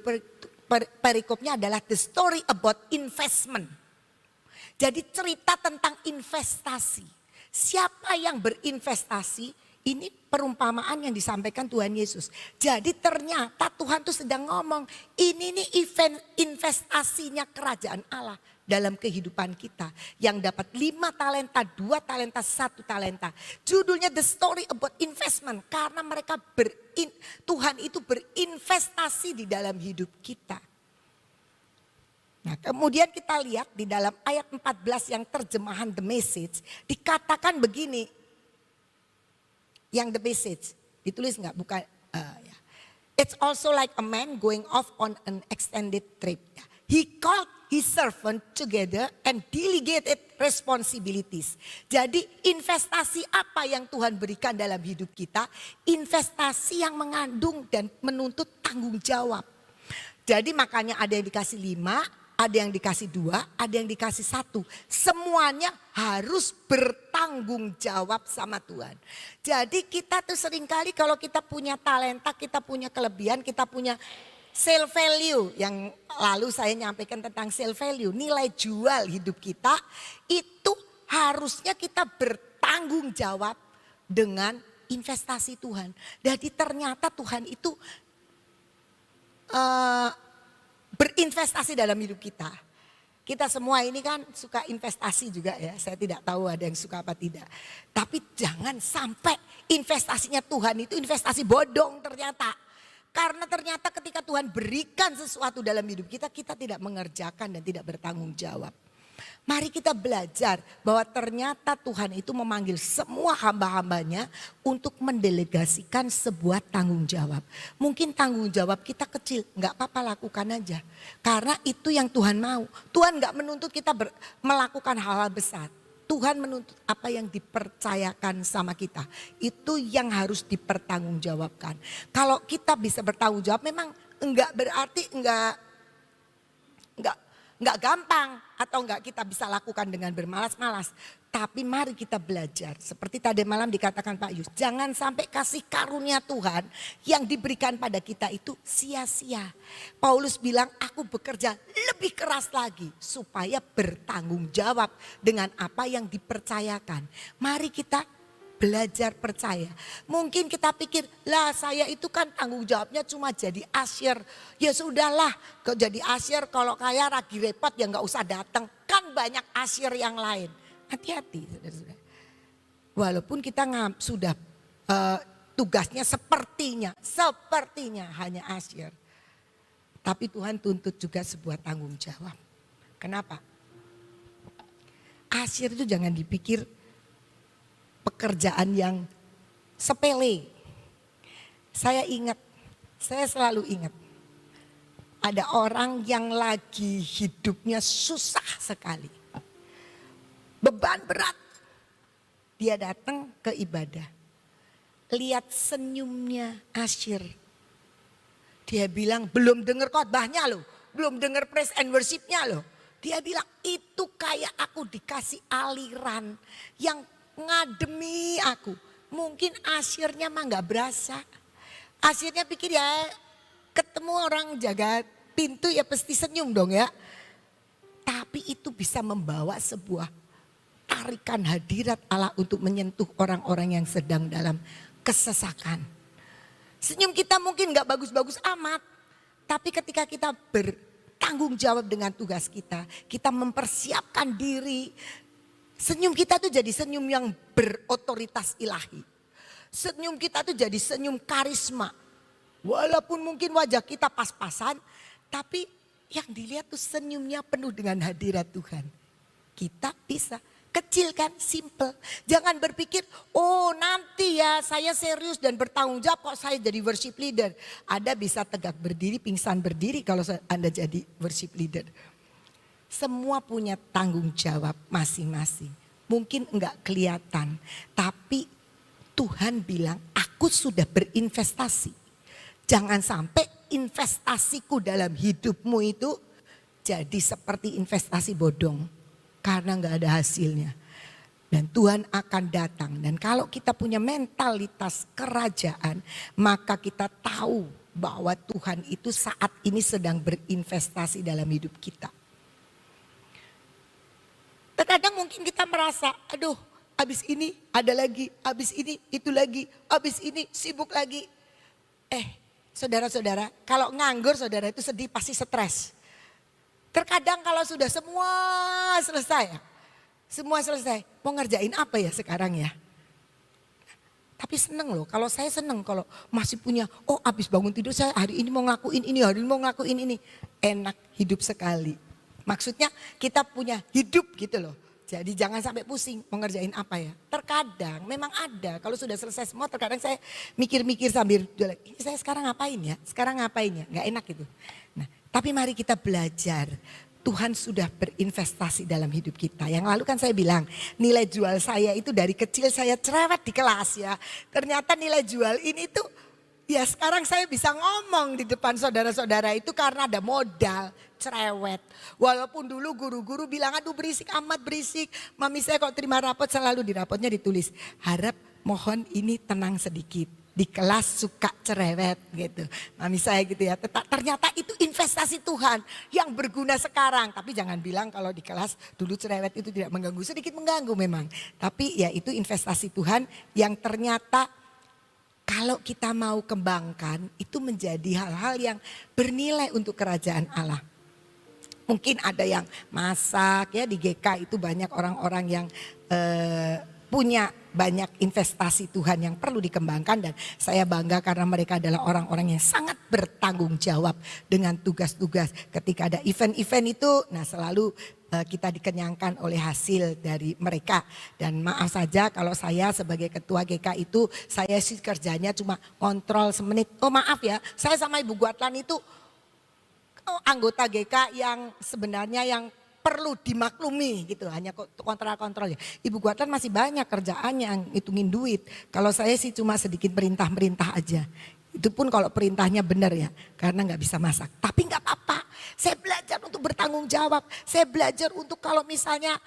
C: perikopnya adalah The Story About Investment. Jadi cerita tentang investasi. Siapa yang berinvestasi? Ini perumpamaan yang disampaikan Tuhan Yesus. Jadi ternyata Tuhan tuh sedang ngomong, ini nih event investasinya kerajaan Allah dalam kehidupan kita. Yang dapat 5 talenta, 2 talenta, 1 talenta. Judulnya The Story About Investment. Karena mereka Tuhan itu berinvestasi di dalam hidup kita. Nah kemudian kita lihat di dalam ayat 14 yang terjemahan The Message. Dikatakan begini. Yang The Message ditulis enggak? Bukan. Ya. It's also like a man going off on an extended trip. He called his servant together and delegated responsibilities. Jadi investasi apa yang Tuhan berikan dalam hidup kita? Investasi yang mengandung dan menuntut tanggung jawab. Jadi makanya ada yang dikasih 5. Ada yang dikasih 2, ada yang dikasih 1. Semuanya harus bertanggung jawab sama Tuhan. Jadi kita tuh seringkali kalau kita punya talenta, kita punya kelebihan, kita punya self value. Yang lalu saya nyampaikan tentang self value. Nilai jual hidup kita itu harusnya kita bertanggung jawab dengan investasi Tuhan. Jadi ternyata Tuhan itu berinvestasi dalam hidup kita. Kita semua ini kan suka investasi juga ya. Saya tidak tahu ada yang suka apa tidak. Tapi jangan sampai investasinya Tuhan itu investasi bodong ternyata. Karena ternyata ketika Tuhan berikan sesuatu dalam hidup kita, kita tidak mengerjakan dan tidak bertanggung jawab. Mari kita belajar bahwa ternyata Tuhan itu memanggil semua hamba-hambanya untuk mendelegasikan sebuah tanggung jawab. Mungkin tanggung jawab kita kecil, gak apa-apa lakukan aja. Karena itu yang Tuhan mau. Tuhan gak menuntut kita melakukan hal-hal besar. Tuhan menuntut apa yang dipercayakan sama kita. Itu yang harus dipertanggungjawabkan. Kalau kita bisa bertanggung jawab memang enggak berarti enggak gampang atau enggak kita bisa lakukan dengan bermalas-malas. Tapi mari kita belajar. Seperti tadi malam dikatakan Pak Yus. Jangan sampai kasih karunia Tuhan yang diberikan pada kita itu sia-sia. Paulus bilang aku bekerja lebih keras lagi supaya bertanggung jawab dengan apa yang dipercayakan. Mari kita belajar percaya. Mungkin kita pikir, lah saya itu kan tanggung jawabnya cuma jadi asyir. Ya sudahlah, kalau jadi asyir kalau kaya lagi repot ya nggak usah datang. Kan banyak asyir yang lain. Hati-hati saudara-saudara. Walaupun kita sudah tugasnya sepertinya hanya asyir. Tapi Tuhan tuntut juga sebuah tanggung jawab. Kenapa? Asyir itu jangan dipikir pekerjaan yang sepele. Saya selalu ingat. Ada orang yang lagi hidupnya susah sekali. Beban berat. Dia datang ke ibadah. Lihat senyumnya asyir. Dia bilang belum dengar khotbahnya loh. Belum dengar praise and worshipnya loh. Dia bilang itu kayak aku dikasih aliran yang ngademi aku. Mungkin asyirnya mah gak berasa. Asyirnya pikir ya ketemu orang jaga pintu ya pasti senyum dong ya. Tapi itu bisa membawa sebuah tarikan hadirat Allah untuk menyentuh orang-orang yang sedang dalam kesesakan. Senyum kita mungkin gak bagus-bagus amat. Tapi ketika kita bertanggung jawab dengan tugas kita mempersiapkan diri. Senyum kita tuh jadi senyum yang berotoritas ilahi. Senyum kita tuh jadi senyum karisma. Walaupun mungkin wajah kita pas-pasan, tapi yang dilihat tuh senyumnya penuh dengan hadirat Tuhan. Kita bisa. Kecil kan, simple. Jangan berpikir, oh nanti ya saya serius dan bertanggung jawab kok saya jadi worship leader. Anda bisa tegak berdiri, pingsan berdiri kalau Anda jadi worship leader. Semua punya tanggung jawab masing-masing. Mungkin enggak kelihatan, tapi Tuhan bilang aku sudah berinvestasi. Jangan sampai investasiku dalam hidupmu itu jadi seperti investasi bodong. Karena nggak ada hasilnya. Dan Tuhan akan datang. Dan kalau kita punya mentalitas kerajaan, maka kita tahu bahwa Tuhan itu saat ini sedang berinvestasi dalam hidup kita. Terkadang mungkin kita merasa, aduh habis ini ada lagi, habis ini itu lagi, habis ini sibuk lagi. Saudara-saudara, kalau nganggur saudara itu sedih pasti stres. Terkadang kalau sudah semua selesai, mau ngerjain apa ya sekarang ya? Tapi seneng loh, kalau saya seneng kalau masih punya, abis bangun tidur saya hari ini mau ngelakuin ini, hari ini mau ngelakuin ini. Enak hidup sekali. Maksudnya kita punya hidup gitu loh. Jadi jangan sampai pusing mau ngerjain apa ya. Terkadang memang ada, kalau sudah selesai semua terkadang saya mikir-mikir sambil, ini saya sekarang ngapain ya, gak enak gitu. Nah, tapi mari kita belajar. Tuhan sudah berinvestasi dalam hidup kita. Yang lalu kan saya bilang nilai jual saya itu dari kecil saya cerewet di kelas ya. Ternyata nilai jual ini tuh ya sekarang saya bisa ngomong di depan saudara-saudara itu karena ada modal cerewet. Walaupun dulu guru-guru bilang aduh berisik amat berisik. Mami saya kalau terima rapot selalu di rapotnya ditulis harap mohon ini tenang sedikit. Di kelas suka cerewet gitu. Mami saya gitu ya. Ternyata itu investasi Tuhan yang berguna sekarang. Tapi jangan bilang kalau di kelas dulu cerewet itu tidak mengganggu. Sedikit mengganggu memang. Tapi ya itu investasi Tuhan yang ternyata kalau kita mau kembangkan itu menjadi hal-hal yang bernilai untuk kerajaan Allah. Mungkin ada yang masak ya di GK itu banyak orang-orang yang punya banyak investasi Tuhan yang perlu dikembangkan dan saya bangga karena mereka adalah orang-orang yang sangat bertanggung jawab dengan tugas-tugas. Ketika ada event-event itu, nah selalu kita dikenyangkan oleh hasil dari mereka. Dan maaf saja kalau saya sebagai ketua GK itu, saya sih kerjanya cuma kontrol semenit. Oh maaf ya, saya sama Ibu Guatlan itu anggota GK yang sebenarnya yang perlu dimaklumi gitu, hanya kontrol-kontrol ya. Ibu Guatlan masih banyak kerjaannya yang hitungin duit. Kalau saya sih cuma sedikit perintah-perintah aja. Itu pun kalau perintahnya benar ya, karena nggak bisa masak. Tapi nggak apa-apa, saya belajar untuk bertanggung jawab. Saya belajar untuk kalau misalnya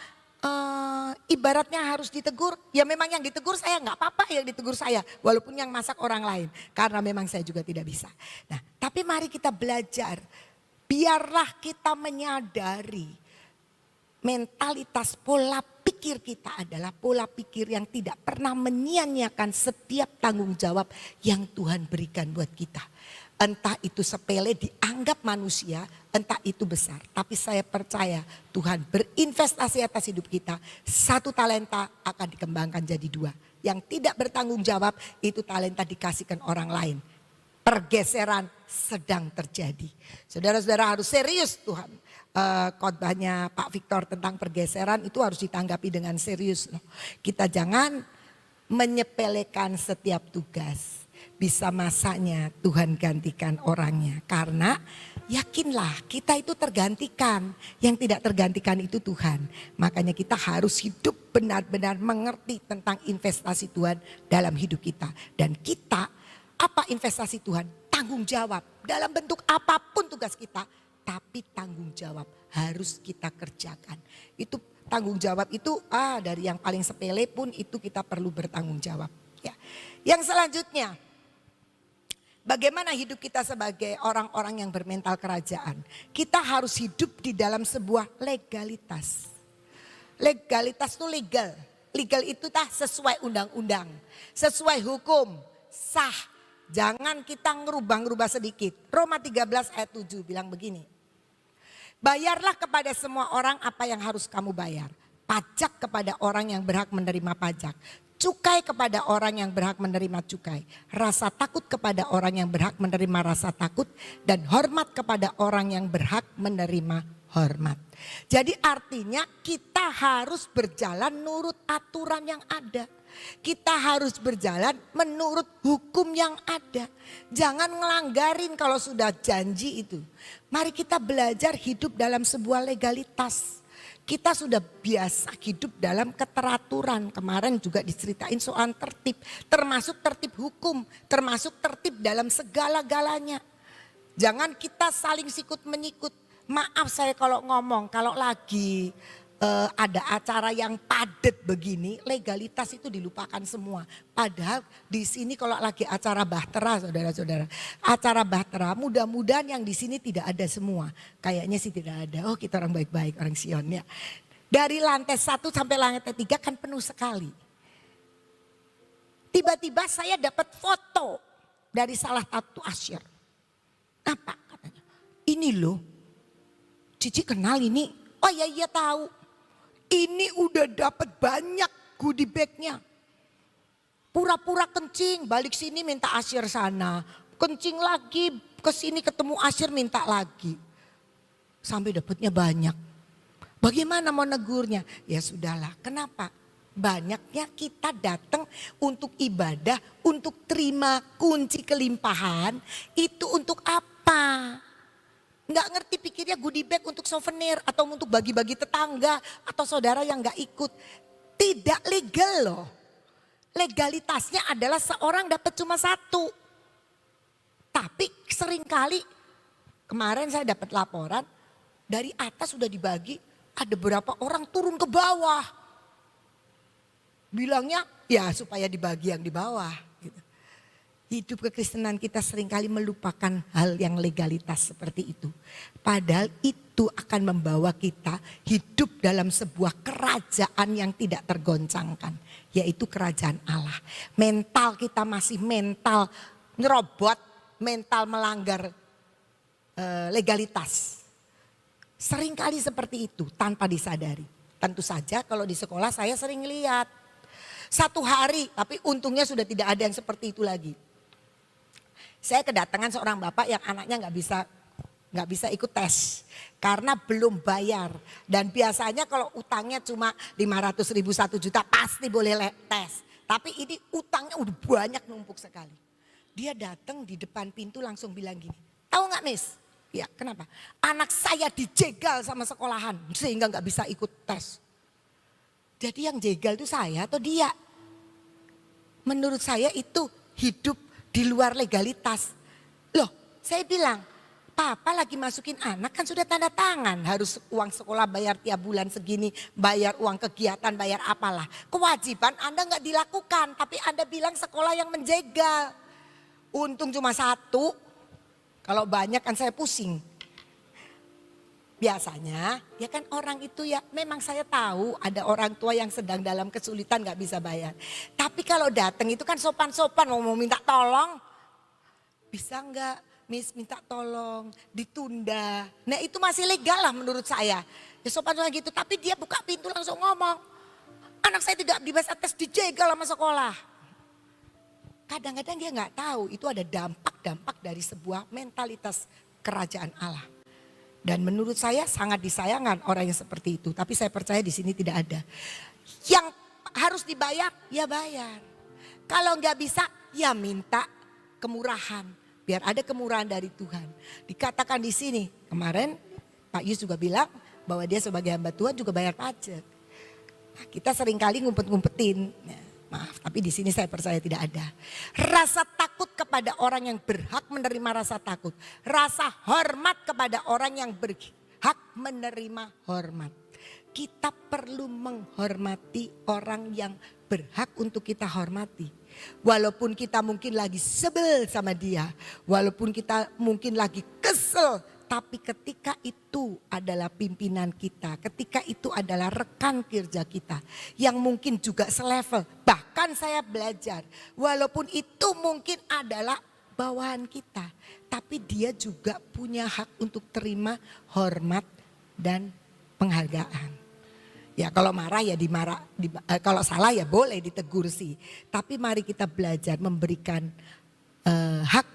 C: ibaratnya harus ditegur, ya memang yang ditegur saya nggak apa-apa yang ditegur saya. Walaupun yang masak orang lain, karena memang saya juga tidak bisa. Nah, tapi mari kita belajar, biarlah kita menyadari mentalitas pola pikir kita adalah pola pikir yang tidak pernah menyia-nyiakan setiap tanggung jawab yang Tuhan berikan buat kita. Entah itu sepele dianggap manusia, entah itu besar. Tapi saya percaya Tuhan berinvestasi atas hidup kita. 1 talenta akan dikembangkan jadi 2. Yang tidak bertanggung jawab itu talenta dikasihkan orang lain. Pergeseran sedang terjadi. Saudara-saudara harus serius Tuhan. Khotbahnya Pak Victor tentang pergeseran itu harus ditanggapi dengan serius. Kita jangan menyepelekan setiap tugas. Bisa masanya Tuhan gantikan orangnya. Karena yakinlah kita itu tergantikan. Yang tidak tergantikan itu Tuhan. Makanya kita harus hidup benar-benar mengerti tentang investasi Tuhan dalam hidup kita. Dan kita, apa investasi Tuhan? Tanggung jawab dalam bentuk apapun tugas kita. Tapi tanggung jawab harus kita kerjakan. Itu tanggung jawab itu dari yang paling sepele pun itu kita perlu bertanggung jawab. Ya. Yang selanjutnya, bagaimana hidup kita sebagai orang-orang yang bermental kerajaan? Kita harus hidup di dalam sebuah legalitas. Legalitas itu legal. Legal itu sesuai undang-undang, sesuai hukum, sah. Jangan kita ngerubah-ngerubah sedikit. Roma 13 ayat 7 bilang begini. Bayarlah kepada semua orang apa yang harus kamu bayar. Pajak kepada orang yang berhak menerima pajak. Cukai kepada orang yang berhak menerima cukai. Rasa takut kepada orang yang berhak menerima rasa takut. Dan hormat kepada orang yang berhak menerima hormat. Jadi artinya kita harus berjalan nurut aturan yang ada. Kita harus berjalan menurut hukum yang ada. Jangan ngelanggarin kalau sudah janji itu. Mari kita belajar hidup dalam sebuah legalitas. Kita sudah biasa hidup dalam keteraturan. Kemarin juga diceritain soal tertib. Termasuk tertib hukum. Termasuk tertib dalam segala-galanya. Jangan kita saling sikut menyikut. Maaf saya kalau ngomong, kalau lagi ada acara yang padat begini, legalitas itu dilupakan semua. Padahal di sini kalau lagi acara bahtera, saudara-saudara, acara bahtera, mudah-mudahan yang di sini tidak ada semua. Kayaknya sih tidak ada. Oh, kita orang baik-baik, orang Sion ya. Dari lantai 1 sampai lantai 3 kan penuh sekali. Tiba-tiba saya dapat foto dari salah satu asyir. Apa katanya? Ini loh, Cici kenal ini. Oh iya tahu. Ini udah dapat banyak goodie bagnya. Pura-pura kencing, balik sini minta asyir sana. Kencing lagi, ke sini ketemu asyir minta lagi. Sampai dapatnya banyak. Bagaimana mau negurnya? Ya sudahlah, kenapa? Banyaknya kita datang untuk ibadah, untuk terima kunci kelimpahan. Itu untuk apa? Nggak ngerti pikirnya goodie bag untuk souvenir atau untuk bagi-bagi tetangga atau saudara yang nggak ikut. Tidak legal loh. Legalitasnya adalah seorang dapat cuma satu. Tapi seringkali kemarin saya dapat laporan dari atas sudah dibagi, ada beberapa orang turun ke bawah. Bilangnya ya supaya dibagi yang di bawah. Gitu. Hidup kekristenan kita seringkali melupakan hal yang legalitas seperti itu. Padahal itu akan membawa kita hidup dalam sebuah kerajaan yang tidak tergoncangkan. Yaitu kerajaan Allah. Mental kita masih mental nyerobot, mental melanggar legalitas. Seringkali seperti itu tanpa disadari. Tentu saja kalau di sekolah saya sering lihat. Satu hari tapi untungnya sudah tidak ada yang seperti itu lagi. Saya kedatangan seorang bapak yang anaknya nggak bisa ikut tes karena belum bayar. Dan biasanya kalau utangnya cuma 500.000 1 juta pasti boleh tes. Tapi ini utangnya udah banyak numpuk sekali. Dia datang di depan pintu langsung bilang gini, tahu nggak Miss? Ya kenapa? Anak saya dijegal sama sekolahan sehingga nggak bisa ikut tes. Jadi yang jegal itu saya atau dia? Menurut saya itu hidup di luar legalitas. Loh, saya bilang, papa lagi masukin anak kan sudah tanda tangan. Harus uang sekolah bayar tiap bulan segini, bayar uang kegiatan, bayar apalah. Kewajiban Anda nggak dilakukan, tapi Anda bilang sekolah yang menjegal. Untung cuma satu, kalau banyak kan saya pusing. Biasanya ya kan orang itu ya memang saya tahu ada orang tua yang sedang dalam kesulitan gak bisa bayar. Tapi kalau datang itu kan sopan-sopan mau minta tolong. Bisa gak Miss minta tolong ditunda. Nah itu masih legal lah menurut saya. Ya sopan-sopan gitu tapi dia buka pintu langsung ngomong. Anak saya tidak bisa tes dijegal sama sekolah. Kadang-kadang dia gak tahu itu ada dampak-dampak dari sebuah mentalitas kerajaan Allah. Dan menurut saya sangat disayangkan orang yang seperti itu. Tapi saya percaya di sini tidak ada. Yang harus dibayar, ya bayar. Kalau nggak bisa, ya minta kemurahan. Biar ada kemurahan dari Tuhan. Dikatakan di sini, kemarin Pak Yus juga bilang bahwa dia sebagai hamba Tuhan juga bayar pajak. Nah, kita seringkali ngumpet-ngumpetin. Nah, maaf, tapi di sini saya percaya tidak ada. Rasa takut kepada orang yang berhak menerima rasa takut. Rasa hormat kepada orang yang berhak menerima hormat. Kita perlu menghormati orang yang berhak untuk kita hormati. Walaupun kita mungkin lagi sebel sama dia. Walaupun kita mungkin lagi kesel Tapi ketika itu adalah pimpinan kita, ketika itu adalah rekan kerja kita yang mungkin juga selevel, bahkan saya belajar walaupun itu mungkin adalah bawahan kita, tapi dia juga punya hak untuk terima hormat dan penghargaan. Ya kalau marah ya kalau salah ya boleh ditegur sih. Tapi mari kita belajar memberikan hak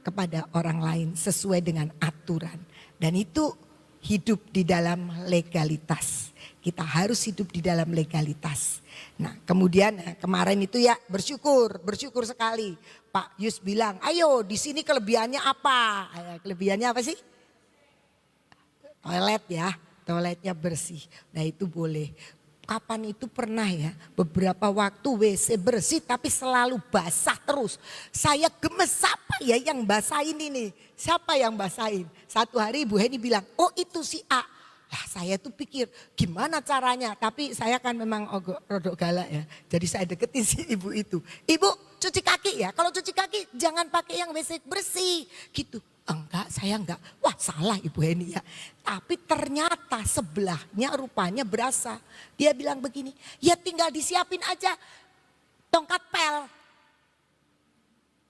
C: kepada orang lain sesuai dengan aturan. Dan itu hidup di dalam legalitas. Kita harus hidup di dalam legalitas. Nah kemudian kemarin itu ya bersyukur sekali. Pak Yus bilang, ayo di sini kelebihannya apa? Kelebihannya apa sih? Toilet ya, toiletnya bersih. Nah itu boleh. Kapan itu pernah ya beberapa waktu WC bersih tapi selalu basah terus. Saya gemes, siapa ya yang basahin ini? Siapa yang basahin? Satu hari Ibu Heni bilang, oh itu si A. Lah saya tuh pikir gimana caranya. Tapi saya kan memang rodok galak ya. Jadi saya deketin si ibu itu. Ibu cuci kaki ya, kalau cuci kaki jangan pakai yang WC bersih gitu. Enggak, saya enggak. Wah salah Ibu Heni ya. Tapi ternyata sebelahnya rupanya berasa. Dia bilang begini, ya tinggal disiapin aja tongkat pel.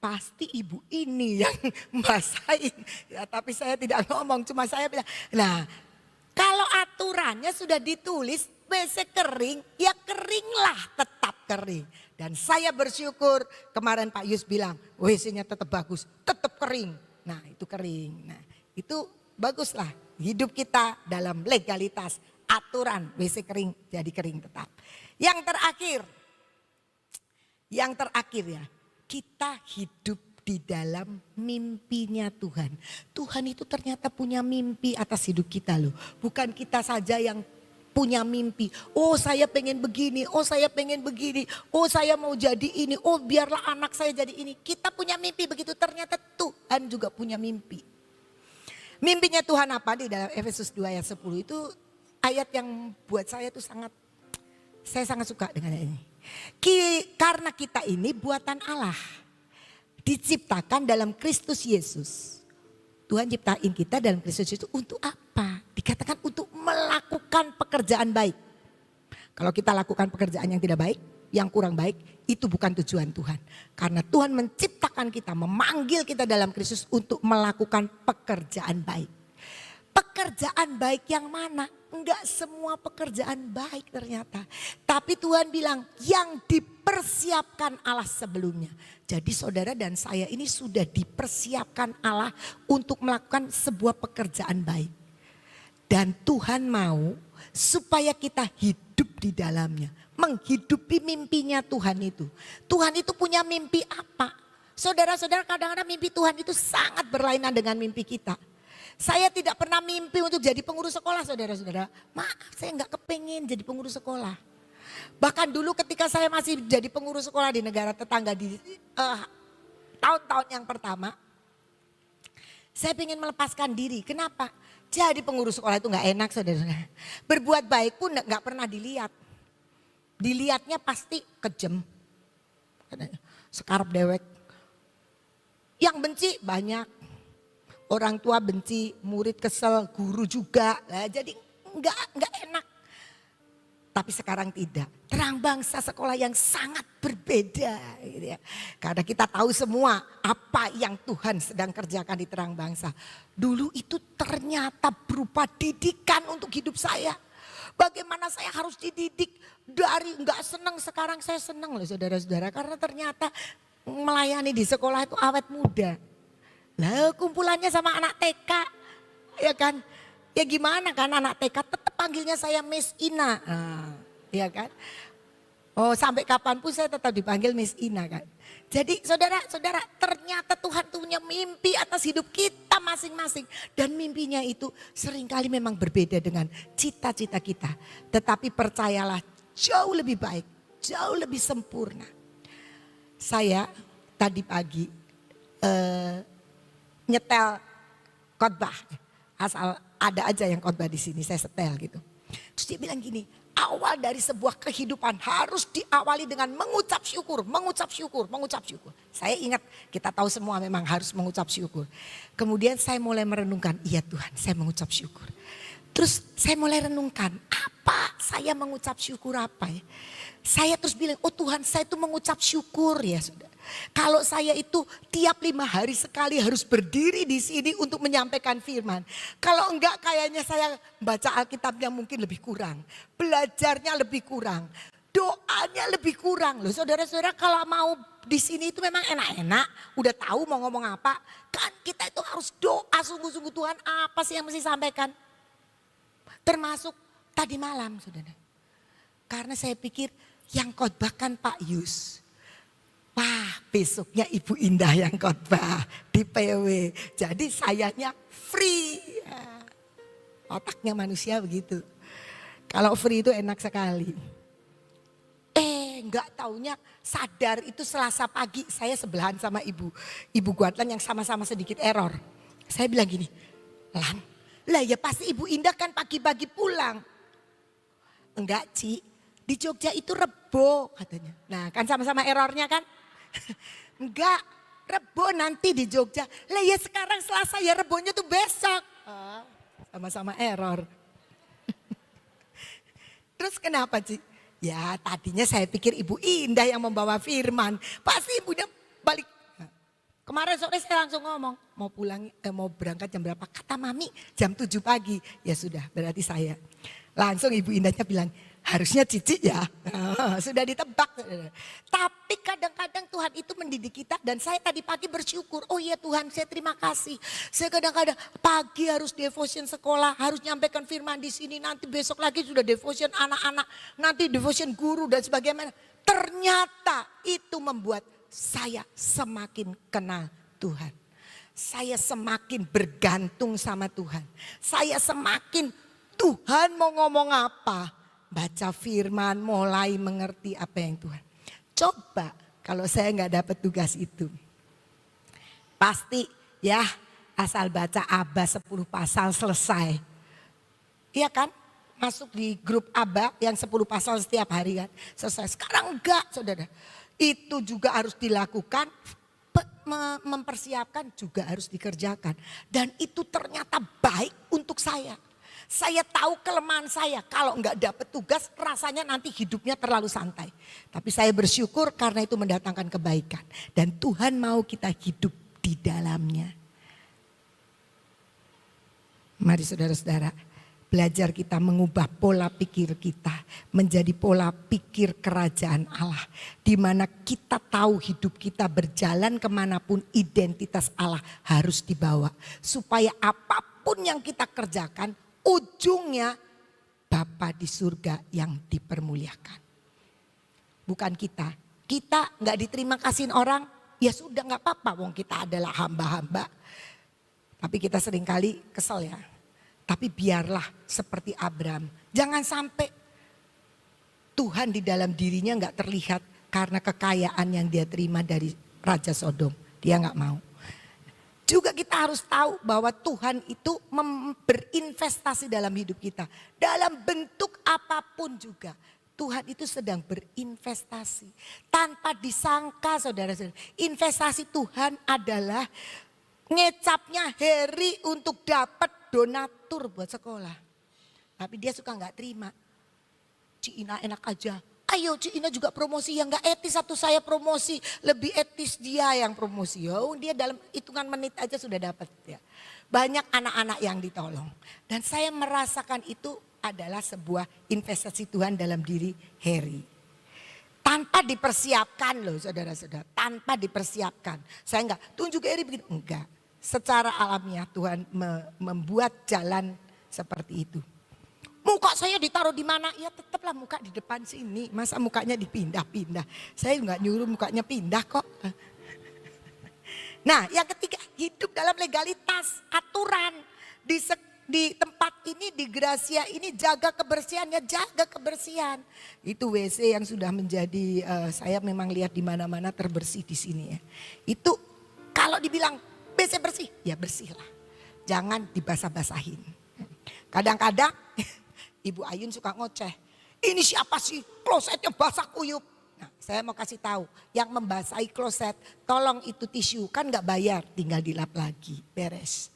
C: Pasti ibu ini yang basahin. Ya tapi saya tidak ngomong, cuma saya bilang. Nah kalau aturannya sudah ditulis WC kering, ya keringlah tetap kering. Dan saya bersyukur kemarin Pak Yus bilang WC-nya tetap bagus, tetap kering. Nah itu kering, nah itu baguslah hidup kita dalam legalitas aturan WC kering jadi kering tetap. Yang terakhir ya kita hidup di dalam mimpinya Tuhan. Tuhan itu ternyata punya mimpi atas hidup kita loh. Bukan kita saja yang punya mimpi. Oh saya pengen begini, oh saya pengen begini, oh saya mau jadi ini, oh biarlah anak saya jadi ini. Kita punya mimpi begitu, ternyata Tuhan juga punya mimpi. Mimpinya Tuhan apa? Di dalam Efesus 2 ayat 10 itu ayat yang buat saya tuh saya sangat suka dengan ini. Karena kita ini buatan Allah, diciptakan dalam Kristus Yesus. Tuhan ciptain kita dalam Kristus Yesus untuk apa? Dikatakan untuk melakukan pekerjaan baik. Kalau kita lakukan pekerjaan yang tidak baik, yang kurang baik, itu bukan tujuan Tuhan. Karena Tuhan menciptakan kita, memanggil kita dalam Kristus untuk melakukan pekerjaan baik. Pekerjaan baik yang mana? Enggak semua pekerjaan baik ternyata. Tapi Tuhan bilang yang dipersiapkan Allah sebelumnya. Jadi saudara dan saya ini sudah dipersiapkan Allah untuk melakukan sebuah pekerjaan baik. Dan Tuhan mau supaya kita hidup di dalamnya. Menghidupi mimpinya Tuhan itu. Tuhan itu punya mimpi apa? Saudara-saudara kadang-kadang mimpi Tuhan itu sangat berlainan dengan mimpi kita. Saya tidak pernah mimpi untuk jadi pengurus sekolah saudara-saudara. Maaf saya nggak kepengen jadi pengurus sekolah. Bahkan dulu ketika saya masih jadi pengurus sekolah di negara tetangga di tahun-tahun yang pertama. Saya ingin melepaskan diri. Kenapa? Jadi pengurus sekolah itu nggak enak saudara-saudara. Berbuat baik pun nggak pernah dilihat. Dilihatnya pasti kejam. Sekarap dewek. Yang benci banyak. Orang tua benci, murid kesel, guru juga. Nah, jadi enggak enak. Tapi sekarang tidak. Terang bangsa sekolah yang sangat berbeda. Gitu ya. Karena kita tahu semua apa yang Tuhan sedang kerjakan di terang bangsa. Dulu itu ternyata berupa didikan untuk hidup saya. Bagaimana saya harus dididik dari enggak senang sekarang saya senang loh saudara-saudara. Karena ternyata melayani di sekolah itu awet muda. Lah kumpulannya sama anak TK, ya kan? Ya gimana kan anak TK tetap panggilnya saya Miss Ina, ya kan? Oh sampai kapanpun saya tetap dipanggil Miss Ina kan? Jadi saudara-saudara ternyata Tuhan punya mimpi atas hidup kita masing-masing. Dan mimpinya itu seringkali memang berbeda dengan cita-cita kita. Tetapi percayalah jauh lebih baik, jauh lebih sempurna. Saya tadi pagi nyetel khotbah, asal ada aja yang khotbah di sini saya setel gitu. Terus dia bilang gini, awal dari sebuah kehidupan harus diawali dengan mengucap syukur, mengucap syukur, mengucap syukur. Saya ingat, kita tahu semua memang harus mengucap syukur. Kemudian saya mulai merenungkan, iya Tuhan, saya mengucap syukur. Terus saya mulai renungkan, apa saya mengucap syukur apa ya? Saya terus bilang, oh Tuhan, saya itu mengucap syukur ya sudah. Kalau saya itu tiap 5 hari sekali harus berdiri di sini untuk menyampaikan firman. Kalau enggak kayaknya saya baca Alkitabnya mungkin lebih kurang. Belajarnya lebih kurang. Doanya lebih kurang loh. Saudara-saudara, kalau mau di sini itu memang enak-enak. Udah tahu mau ngomong apa. Kan kita itu harus doa sungguh-sungguh, Tuhan apa sih yang mesti sampaikan. Termasuk tadi malam saudara. Karena saya pikir yang khotbah kan Pak Yus. Wah, besoknya Ibu Indah yang khotbah di PW. Jadi sayanya free. Ya, otaknya manusia begitu. Kalau free itu enak sekali. Enggak taunya sadar itu Selasa pagi saya sebelahan sama Ibu Guatlan yang sama-sama sedikit error. Saya bilang gini, Lan, lah ya pasti Ibu Indah kan pagi-pagi pulang. Enggak Ci, di Jogja itu Rebo katanya. Nah kan sama-sama errornya kan. Enggak, Rebo nanti di Jogja. Lah ya sekarang Selasa ya Rebonya tuh besok. Sama-sama error. Terus kenapa Ci? Ya tadinya saya pikir Ibu Indah yang membawa firman. Pasti Ibunya balik. Kemarin sore saya langsung ngomong, mau pulang, mau berangkat jam berapa? Kata Mami jam 7 pagi. Ya sudah, berarti saya. Langsung Ibu Indahnya bilang, harusnya Cici ya. Sudah ditebak. Tapi kadang-kadang Tuhan itu mendidik kita dan saya tadi pagi bersyukur. Oh iya Tuhan, saya terima kasih. Saya kadang-kadang pagi harus devotion sekolah, harus nyampaikan firman di sini. Nanti besok lagi sudah devotion anak-anak, nanti devotion guru dan sebagainya. Ternyata itu membuat saya semakin kenal Tuhan. Saya semakin bergantung sama Tuhan. Saya semakin Tuhan mau ngomong apa. Baca firman, mulai mengerti apa yang Tuhan. Coba kalau saya nggak dapat tugas itu. Pasti ya asal baca Aba 10 pasal selesai. Iya kan? Masuk di grup Aba yang 10 pasal setiap hari kan. Selesai. Sekarang enggak saudara. Itu juga harus dilakukan, mempersiapkan juga harus dikerjakan. Dan itu ternyata baik untuk saya. Saya tahu kelemahan saya, kalau enggak dapat tugas rasanya nanti hidupnya terlalu santai. Tapi saya bersyukur karena itu mendatangkan kebaikan. Dan Tuhan mau kita hidup di dalamnya. Mari saudara-saudara. Belajar kita mengubah pola pikir kita menjadi pola pikir kerajaan Allah. Di mana kita tahu hidup kita berjalan kemanapun identitas Allah harus dibawa. Supaya apapun yang kita kerjakan ujungnya Bapa di surga yang dipermuliakan. Bukan kita. Kita gak diterima kasihin orang ya sudah gak apa-apa. Wong kita adalah hamba-hamba. Tapi kita seringkali kesel ya. Tapi biarlah seperti Abraham. Jangan sampai Tuhan di dalam dirinya gak terlihat karena kekayaan yang dia terima dari Raja Sodom. Dia gak mau. Juga kita harus tahu bahwa Tuhan itu berinvestasi dalam hidup kita. Dalam bentuk apapun juga. Tuhan itu sedang berinvestasi. Tanpa disangka saudara-saudara. Investasi Tuhan adalah ngecapnya Heri untuk dapat donatur buat sekolah. Tapi dia suka gak terima. Ci Ina enak aja. Ayo Ci Ina juga promosi yang gak etis atau saya promosi. Lebih etis dia yang promosi. Oh, dia dalam hitungan menit aja sudah dapat ya. Banyak anak-anak yang ditolong. Dan saya merasakan itu adalah sebuah investasi Tuhan dalam diri Heri. Tanpa dipersiapkan loh saudara-saudara. Tanpa dipersiapkan. Saya enggak tunjuk Heri begini. Enggak. Secara alamiah Tuhan membuat jalan seperti itu. Muka saya ditaruh di mana? Ya tetaplah muka di depan sini. Masa mukanya dipindah-pindah? Saya enggak nyuruh mukanya pindah kok. Nah yang ketiga, hidup dalam legalitas, aturan. Di tempat ini, di Gracia ini jaga kebersihan, ya jaga kebersihan. Itu WC yang sudah menjadi, saya memang lihat di mana-mana terbersih di sini ya. Itu kalau dibilang WC bersih, ya bersihlah. Jangan dibasah-basahin. Kadang-kadang Ibu Ayun suka ngoceh. Ini siapa sih? Klosetnya basah kuyup. Nah, saya mau kasih tahu, yang membasahi kloset, tolong itu tisu, kan nggak bayar, tinggal dilap lagi, beres.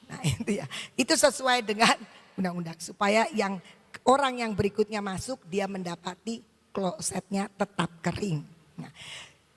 C: Nah itu ya, itu sesuai dengan undang-undang supaya yang orang yang berikutnya masuk dia mendapati klosetnya tetap kering. Nah,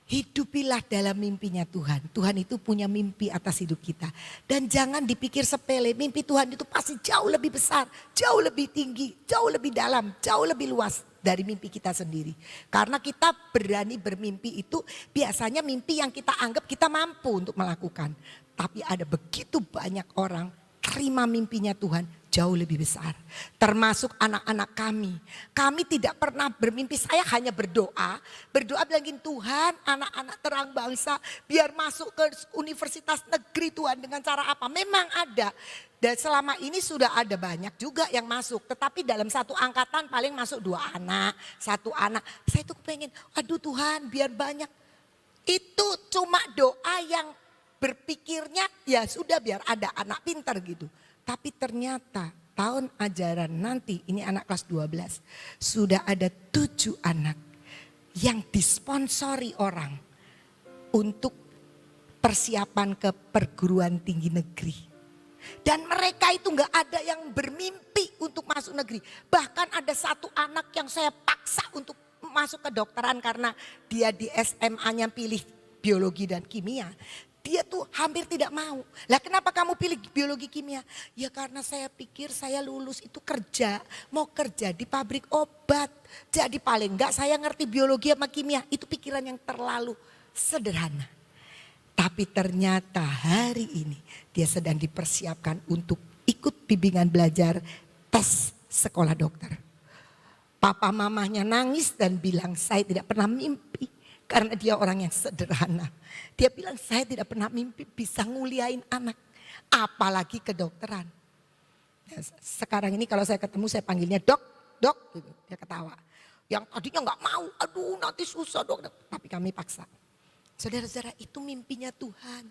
C: hidupilah dalam mimpinya Tuhan. Tuhan itu punya mimpi atas hidup kita. Dan jangan dipikir sepele, mimpi Tuhan itu pasti jauh lebih besar, jauh lebih tinggi, jauh lebih dalam, jauh lebih luas dari mimpi kita sendiri. Karena kita berani bermimpi itu biasanya mimpi yang kita anggap kita mampu untuk melakukan. Tapi ada begitu banyak orang terima mimpinya Tuhan jauh lebih besar. Termasuk anak-anak kami. Kami tidak pernah bermimpi, saya hanya berdoa. Berdoa bilangin Tuhan, anak-anak terang bangsa biar masuk ke universitas negeri Tuhan dengan cara apa. Memang ada. Dan selama ini sudah ada banyak juga yang masuk. Tetapi dalam satu angkatan paling masuk 2 anak, 1 anak. Saya tuh pengen, aduh Tuhan biar banyak. Itu cuma doa yang berpikirnya ya sudah biar ada anak pintar gitu. Tapi ternyata tahun ajaran nanti, ini anak kelas 12, sudah ada 7 anak yang disponsori orang untuk persiapan ke perguruan tinggi negeri. Dan mereka itu nggak ada yang bermimpi untuk masuk negeri. Bahkan ada 1 anak yang saya paksa untuk masuk ke dokteran karena dia di SMA-nya pilih biologi dan kimia. Dia tuh hampir tidak mau. Lah kenapa kamu pilih biologi kimia? Ya karena saya pikir saya lulus itu kerja. Mau kerja di pabrik obat. Jadi paling enggak saya ngerti biologi sama kimia. Itu pikiran yang terlalu sederhana. Tapi ternyata hari ini dia sedang dipersiapkan untuk ikut bimbingan belajar tes sekolah dokter. Papa mamahnya nangis dan bilang saya tidak pernah mimpi. Karena dia orang yang sederhana. Dia bilang saya tidak pernah mimpi bisa nguliain anak. Apalagi kedokteran. Ya, sekarang ini kalau saya ketemu saya panggilnya dok, dok. Gitu. Dia ketawa. Yang tadinya gak mau, aduh nanti susah dok. Tapi kami paksa. Saudara-saudara itu mimpinya Tuhan.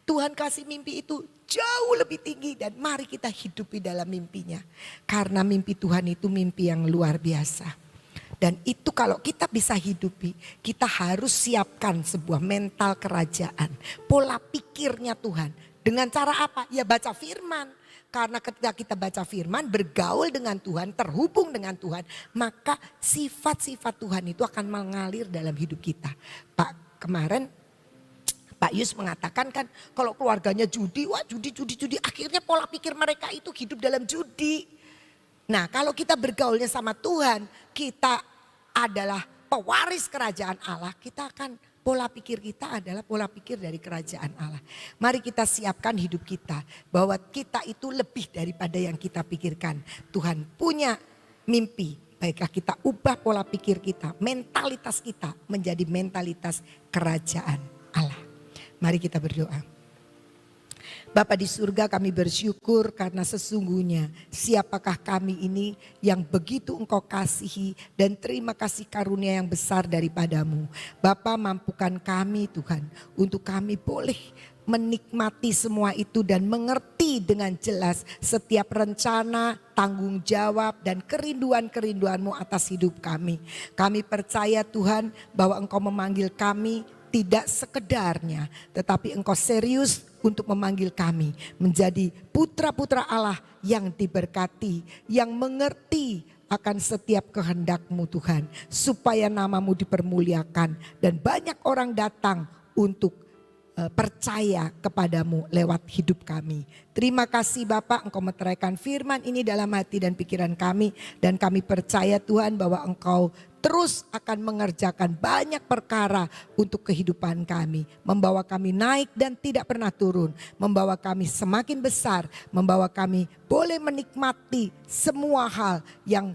C: Tuhan kasih mimpi itu jauh lebih tinggi. Dan mari kita hidupi dalam mimpinya. Karena mimpi Tuhan itu mimpi yang luar biasa. Dan itu kalau kita bisa hidupi, kita harus siapkan sebuah mental kerajaan. Pola pikirnya Tuhan. Dengan cara apa? Ya baca firman. Karena ketika kita baca firman, bergaul dengan Tuhan, terhubung dengan Tuhan. Maka sifat-sifat Tuhan itu akan mengalir dalam hidup kita. Kemarin Pak Yus mengatakan kan kalau keluarganya judi, wah judi. Akhirnya pola pikir mereka itu hidup dalam judi. Nah kalau kita bergaulnya sama Tuhan, kita adalah pewaris kerajaan Allah, kita akan pola pikir kita adalah pola pikir dari kerajaan Allah. Mari kita siapkan hidup kita bahwa kita itu lebih daripada yang kita pikirkan. Tuhan punya mimpi, baiklah kita ubah pola pikir kita, mentalitas kita menjadi mentalitas kerajaan Allah. Mari kita berdoa. Bapa di surga kami bersyukur karena sesungguhnya siapakah kami ini yang begitu Engkau kasihi dan terima kasih karunia yang besar daripadamu. Bapa mampukan kami Tuhan untuk kami boleh menikmati semua itu dan mengerti dengan jelas setiap rencana, tanggung jawab dan kerinduan-kerinduan-Mu atas hidup kami. Kami percaya Tuhan bahwa Engkau memanggil kami tidak sekedarnya, tetapi Engkau serius untuk memanggil kami menjadi putra-putra Allah yang diberkati, yang mengerti akan setiap kehendak-Mu Tuhan, supaya nama-Mu dipermuliakan dan banyak orang datang untuk percaya kepadamu lewat hidup kami. Terima kasih Bapak, Engkau meteraikan firman ini dalam hati dan pikiran kami. Dan kami percaya Tuhan bahwa Engkau terus akan mengerjakan banyak perkara untuk kehidupan kami. Membawa kami naik dan tidak pernah turun. Membawa kami semakin besar. Membawa kami boleh menikmati semua hal yang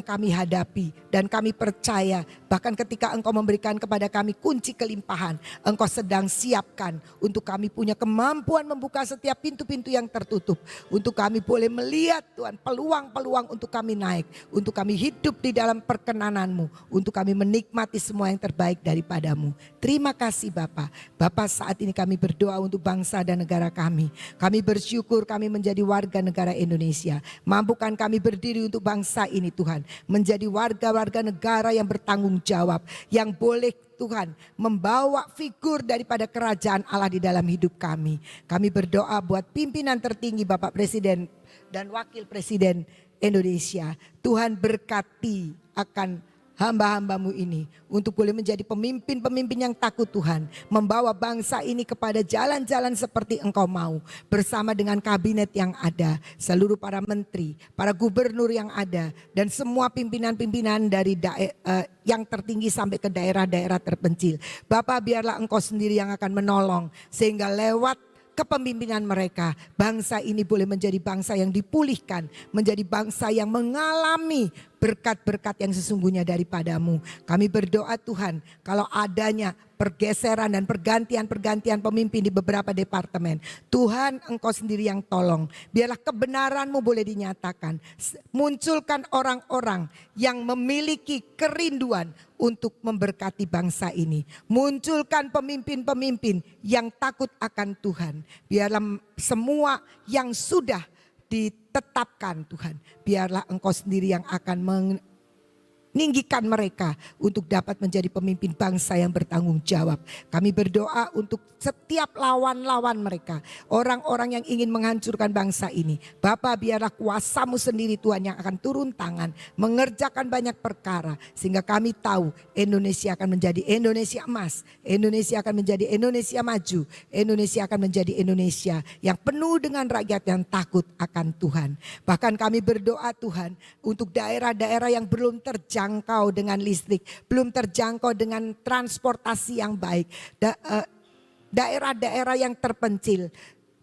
C: kami hadapi. Dan kami percaya bahkan ketika Engkau memberikan kepada kami kunci kelimpahan, Engkau sedang siapkan untuk kami punya kemampuan membuka setiap pintu-pintu yang tertutup. Untuk kami boleh melihat Tuhan peluang-peluang untuk kami naik. Untuk kami hidup di dalam perkenanan-Mu. Untuk kami menikmati semua yang terbaik daripadamu. Terima kasih Bapa. Bapa saat ini kami berdoa untuk bangsa dan negara kami. Kami bersyukur kami menjadi warga negara Indonesia. Mampukan kami berdiri untuk bangsa ini ini Tuhan menjadi warga-warga negara yang bertanggung jawab, yang boleh Tuhan membawa figur daripada kerajaan Allah di dalam hidup kami. Kami berdoa buat pimpinan tertinggi Bapak Presiden dan Wakil Presiden Indonesia. Tuhan berkati akan hamba-hambamu ini untuk boleh menjadi pemimpin-pemimpin yang takut Tuhan, membawa bangsa ini kepada jalan-jalan seperti Engkau mau, bersama dengan kabinet yang ada, seluruh para menteri, para gubernur yang ada, dan semua pimpinan-pimpinan dari yang tertinggi sampai ke daerah-daerah terpencil. Bapak, biarlah Engkau sendiri yang akan menolong, sehingga lewat kepemimpinan mereka, bangsa ini boleh menjadi bangsa yang dipulihkan, menjadi bangsa yang mengalami berkat-berkat yang sesungguhnya daripadamu. Kami berdoa Tuhan, kalau adanya pergeseran dan pergantian pemimpin di beberapa departemen, Tuhan Engkau sendiri yang tolong. Biarlah kebenaran-Mu boleh dinyatakan. Munculkan orang-orang yang memiliki kerinduan untuk memberkati bangsa ini. Munculkan pemimpin-pemimpin yang takut akan Tuhan. Biarlah semua yang sudah ditetapkan Tuhan, biarlah Engkau sendiri yang akan meninggikan mereka untuk dapat menjadi pemimpin bangsa yang bertanggung jawab. Kami berdoa untuk setiap lawan-lawan mereka, orang-orang yang ingin menghancurkan bangsa ini. Bapa, biarlah kuasa-Mu sendiri Tuhan yang akan turun tangan, mengerjakan banyak perkara, sehingga kami tahu Indonesia akan menjadi Indonesia emas, Indonesia akan menjadi Indonesia maju, Indonesia akan menjadi Indonesia yang penuh dengan rakyat yang takut akan Tuhan. Bahkan kami berdoa Tuhan untuk daerah-daerah yang belum terjangkau dengan listrik, belum terjangkau dengan transportasi yang baik, daerah-daerah yang terpencil,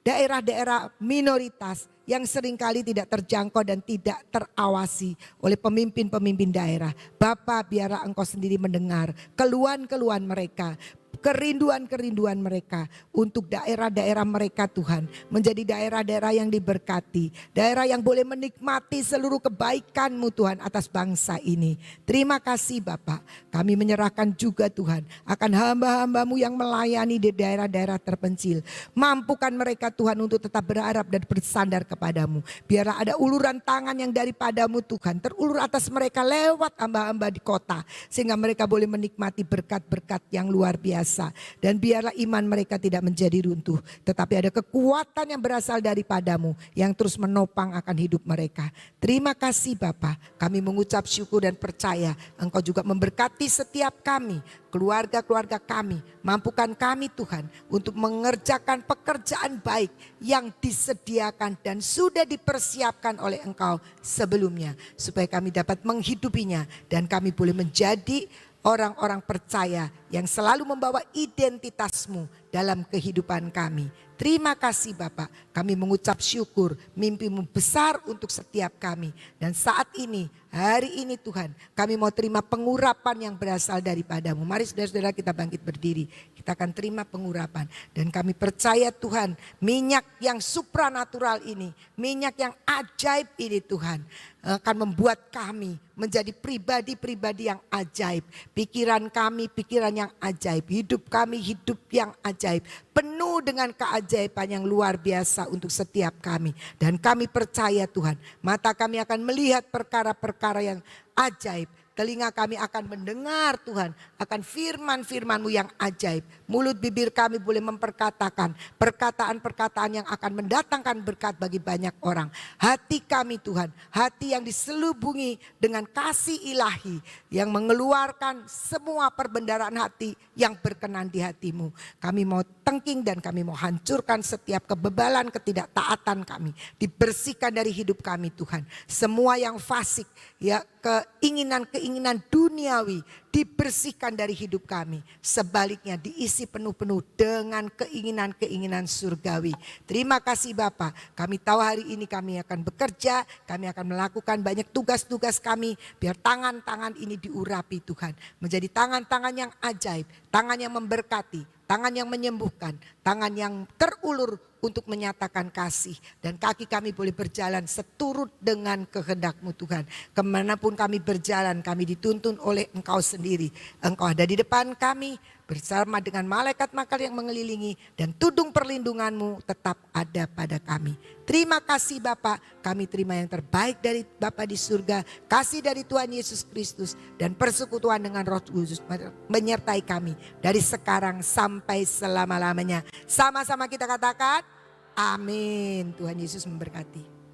C: daerah-daerah minoritas yang seringkali tidak terjangkau dan tidak terawasi oleh pemimpin-pemimpin daerah. Bapa, biarlah Engkau sendiri mendengar keluhan-keluhan mereka, kerinduan-kerinduan mereka untuk daerah-daerah mereka Tuhan, menjadi daerah-daerah yang diberkati, daerah yang boleh menikmati seluruh kebaikan-Mu Tuhan atas bangsa ini. Terima kasih Bapak, kami menyerahkan juga Tuhan akan hamba-hamba-Mu yang melayani di daerah-daerah terpencil. Mampukan mereka Tuhan untuk tetap berharap dan bersandar kepadamu. Biarlah ada uluran tangan yang daripadamu Tuhan terulur atas mereka lewat hamba-hamba di kota, sehingga mereka boleh menikmati berkat-berkat yang luar biasa. Dan biarlah iman mereka tidak menjadi runtuh, tetapi ada kekuatan yang berasal daripadamu yang terus menopang akan hidup mereka. Terima kasih Bapa, kami mengucap syukur dan percaya Engkau juga memberkati setiap kami, keluarga-keluarga kami. Mampukan kami Tuhan untuk mengerjakan pekerjaan baik yang disediakan dan sudah dipersiapkan oleh Engkau sebelumnya, supaya kami dapat menghidupinya dan kami boleh menjadi orang-orang percaya yang selalu membawa identitas-Mu dalam kehidupan kami. Terima kasih Bapak, kami mengucap syukur, mimpi-Mu besar untuk setiap kami. Dan saat ini, hari ini Tuhan, kami mau terima pengurapan yang berasal daripadamu. Mari saudara-saudara kita bangkit berdiri, kita akan terima pengurapan. Dan kami percaya Tuhan, minyak yang supranatural ini, minyak yang ajaib ini Tuhan, akan membuat kami menjadi pribadi-pribadi yang ajaib. Pikiran kami, pikiran yang ajaib. Hidup kami, hidup yang ajaib. Penuh dengan keajaiban yang luar biasa untuk setiap kami. Dan kami percaya Tuhan, mata kami akan melihat perkara-perkara yang ajaib. Telinga kami akan mendengar Tuhan akan firman-firman-Mu yang ajaib. Mulut bibir kami boleh memperkatakan perkataan-perkataan yang akan mendatangkan berkat bagi banyak orang. Hati kami Tuhan, hati yang diselubungi dengan kasih ilahi yang mengeluarkan semua perbendaharaan hati yang berkenan di hati-Mu. Kami mau tengking dan kami mau hancurkan setiap kebebalan ketidaktaatan kami. Dibersihkan dari hidup kami Tuhan. Semua yang fasik, ya keinginan-keinginan duniawi dibersihkan dari hidup kami. Sebaliknya diisi penuh-penuh dengan keinginan-keinginan surgawi. Terima kasih Bapa. Kami tahu hari ini kami akan bekerja, kami akan melakukan banyak tugas-tugas kami. Biar tangan-tangan ini diurapi Tuhan. Menjadi tangan-tangan yang ajaib, tangan yang memberkati, tangan yang menyembuhkan, tangan yang terulur untuk menyatakan kasih. Dan kaki kami boleh berjalan seturut dengan kehendak-Mu Tuhan. Kemanapun kami berjalan, kami dituntun oleh Engkau sendiri. Engkau ada di depan kami bersama dengan malaikat-malaikat yang mengelilingi, dan tudung perlindungan-Mu tetap ada pada kami. Terima kasih Bapa, kami terima yang terbaik dari Bapa di surga, kasih dari Tuhan Yesus Kristus, dan persekutuan dengan Roh Kudus menyertai kami dari sekarang sampai selama-lamanya. Sama-sama kita katakan, amin. Tuhan Yesus memberkati.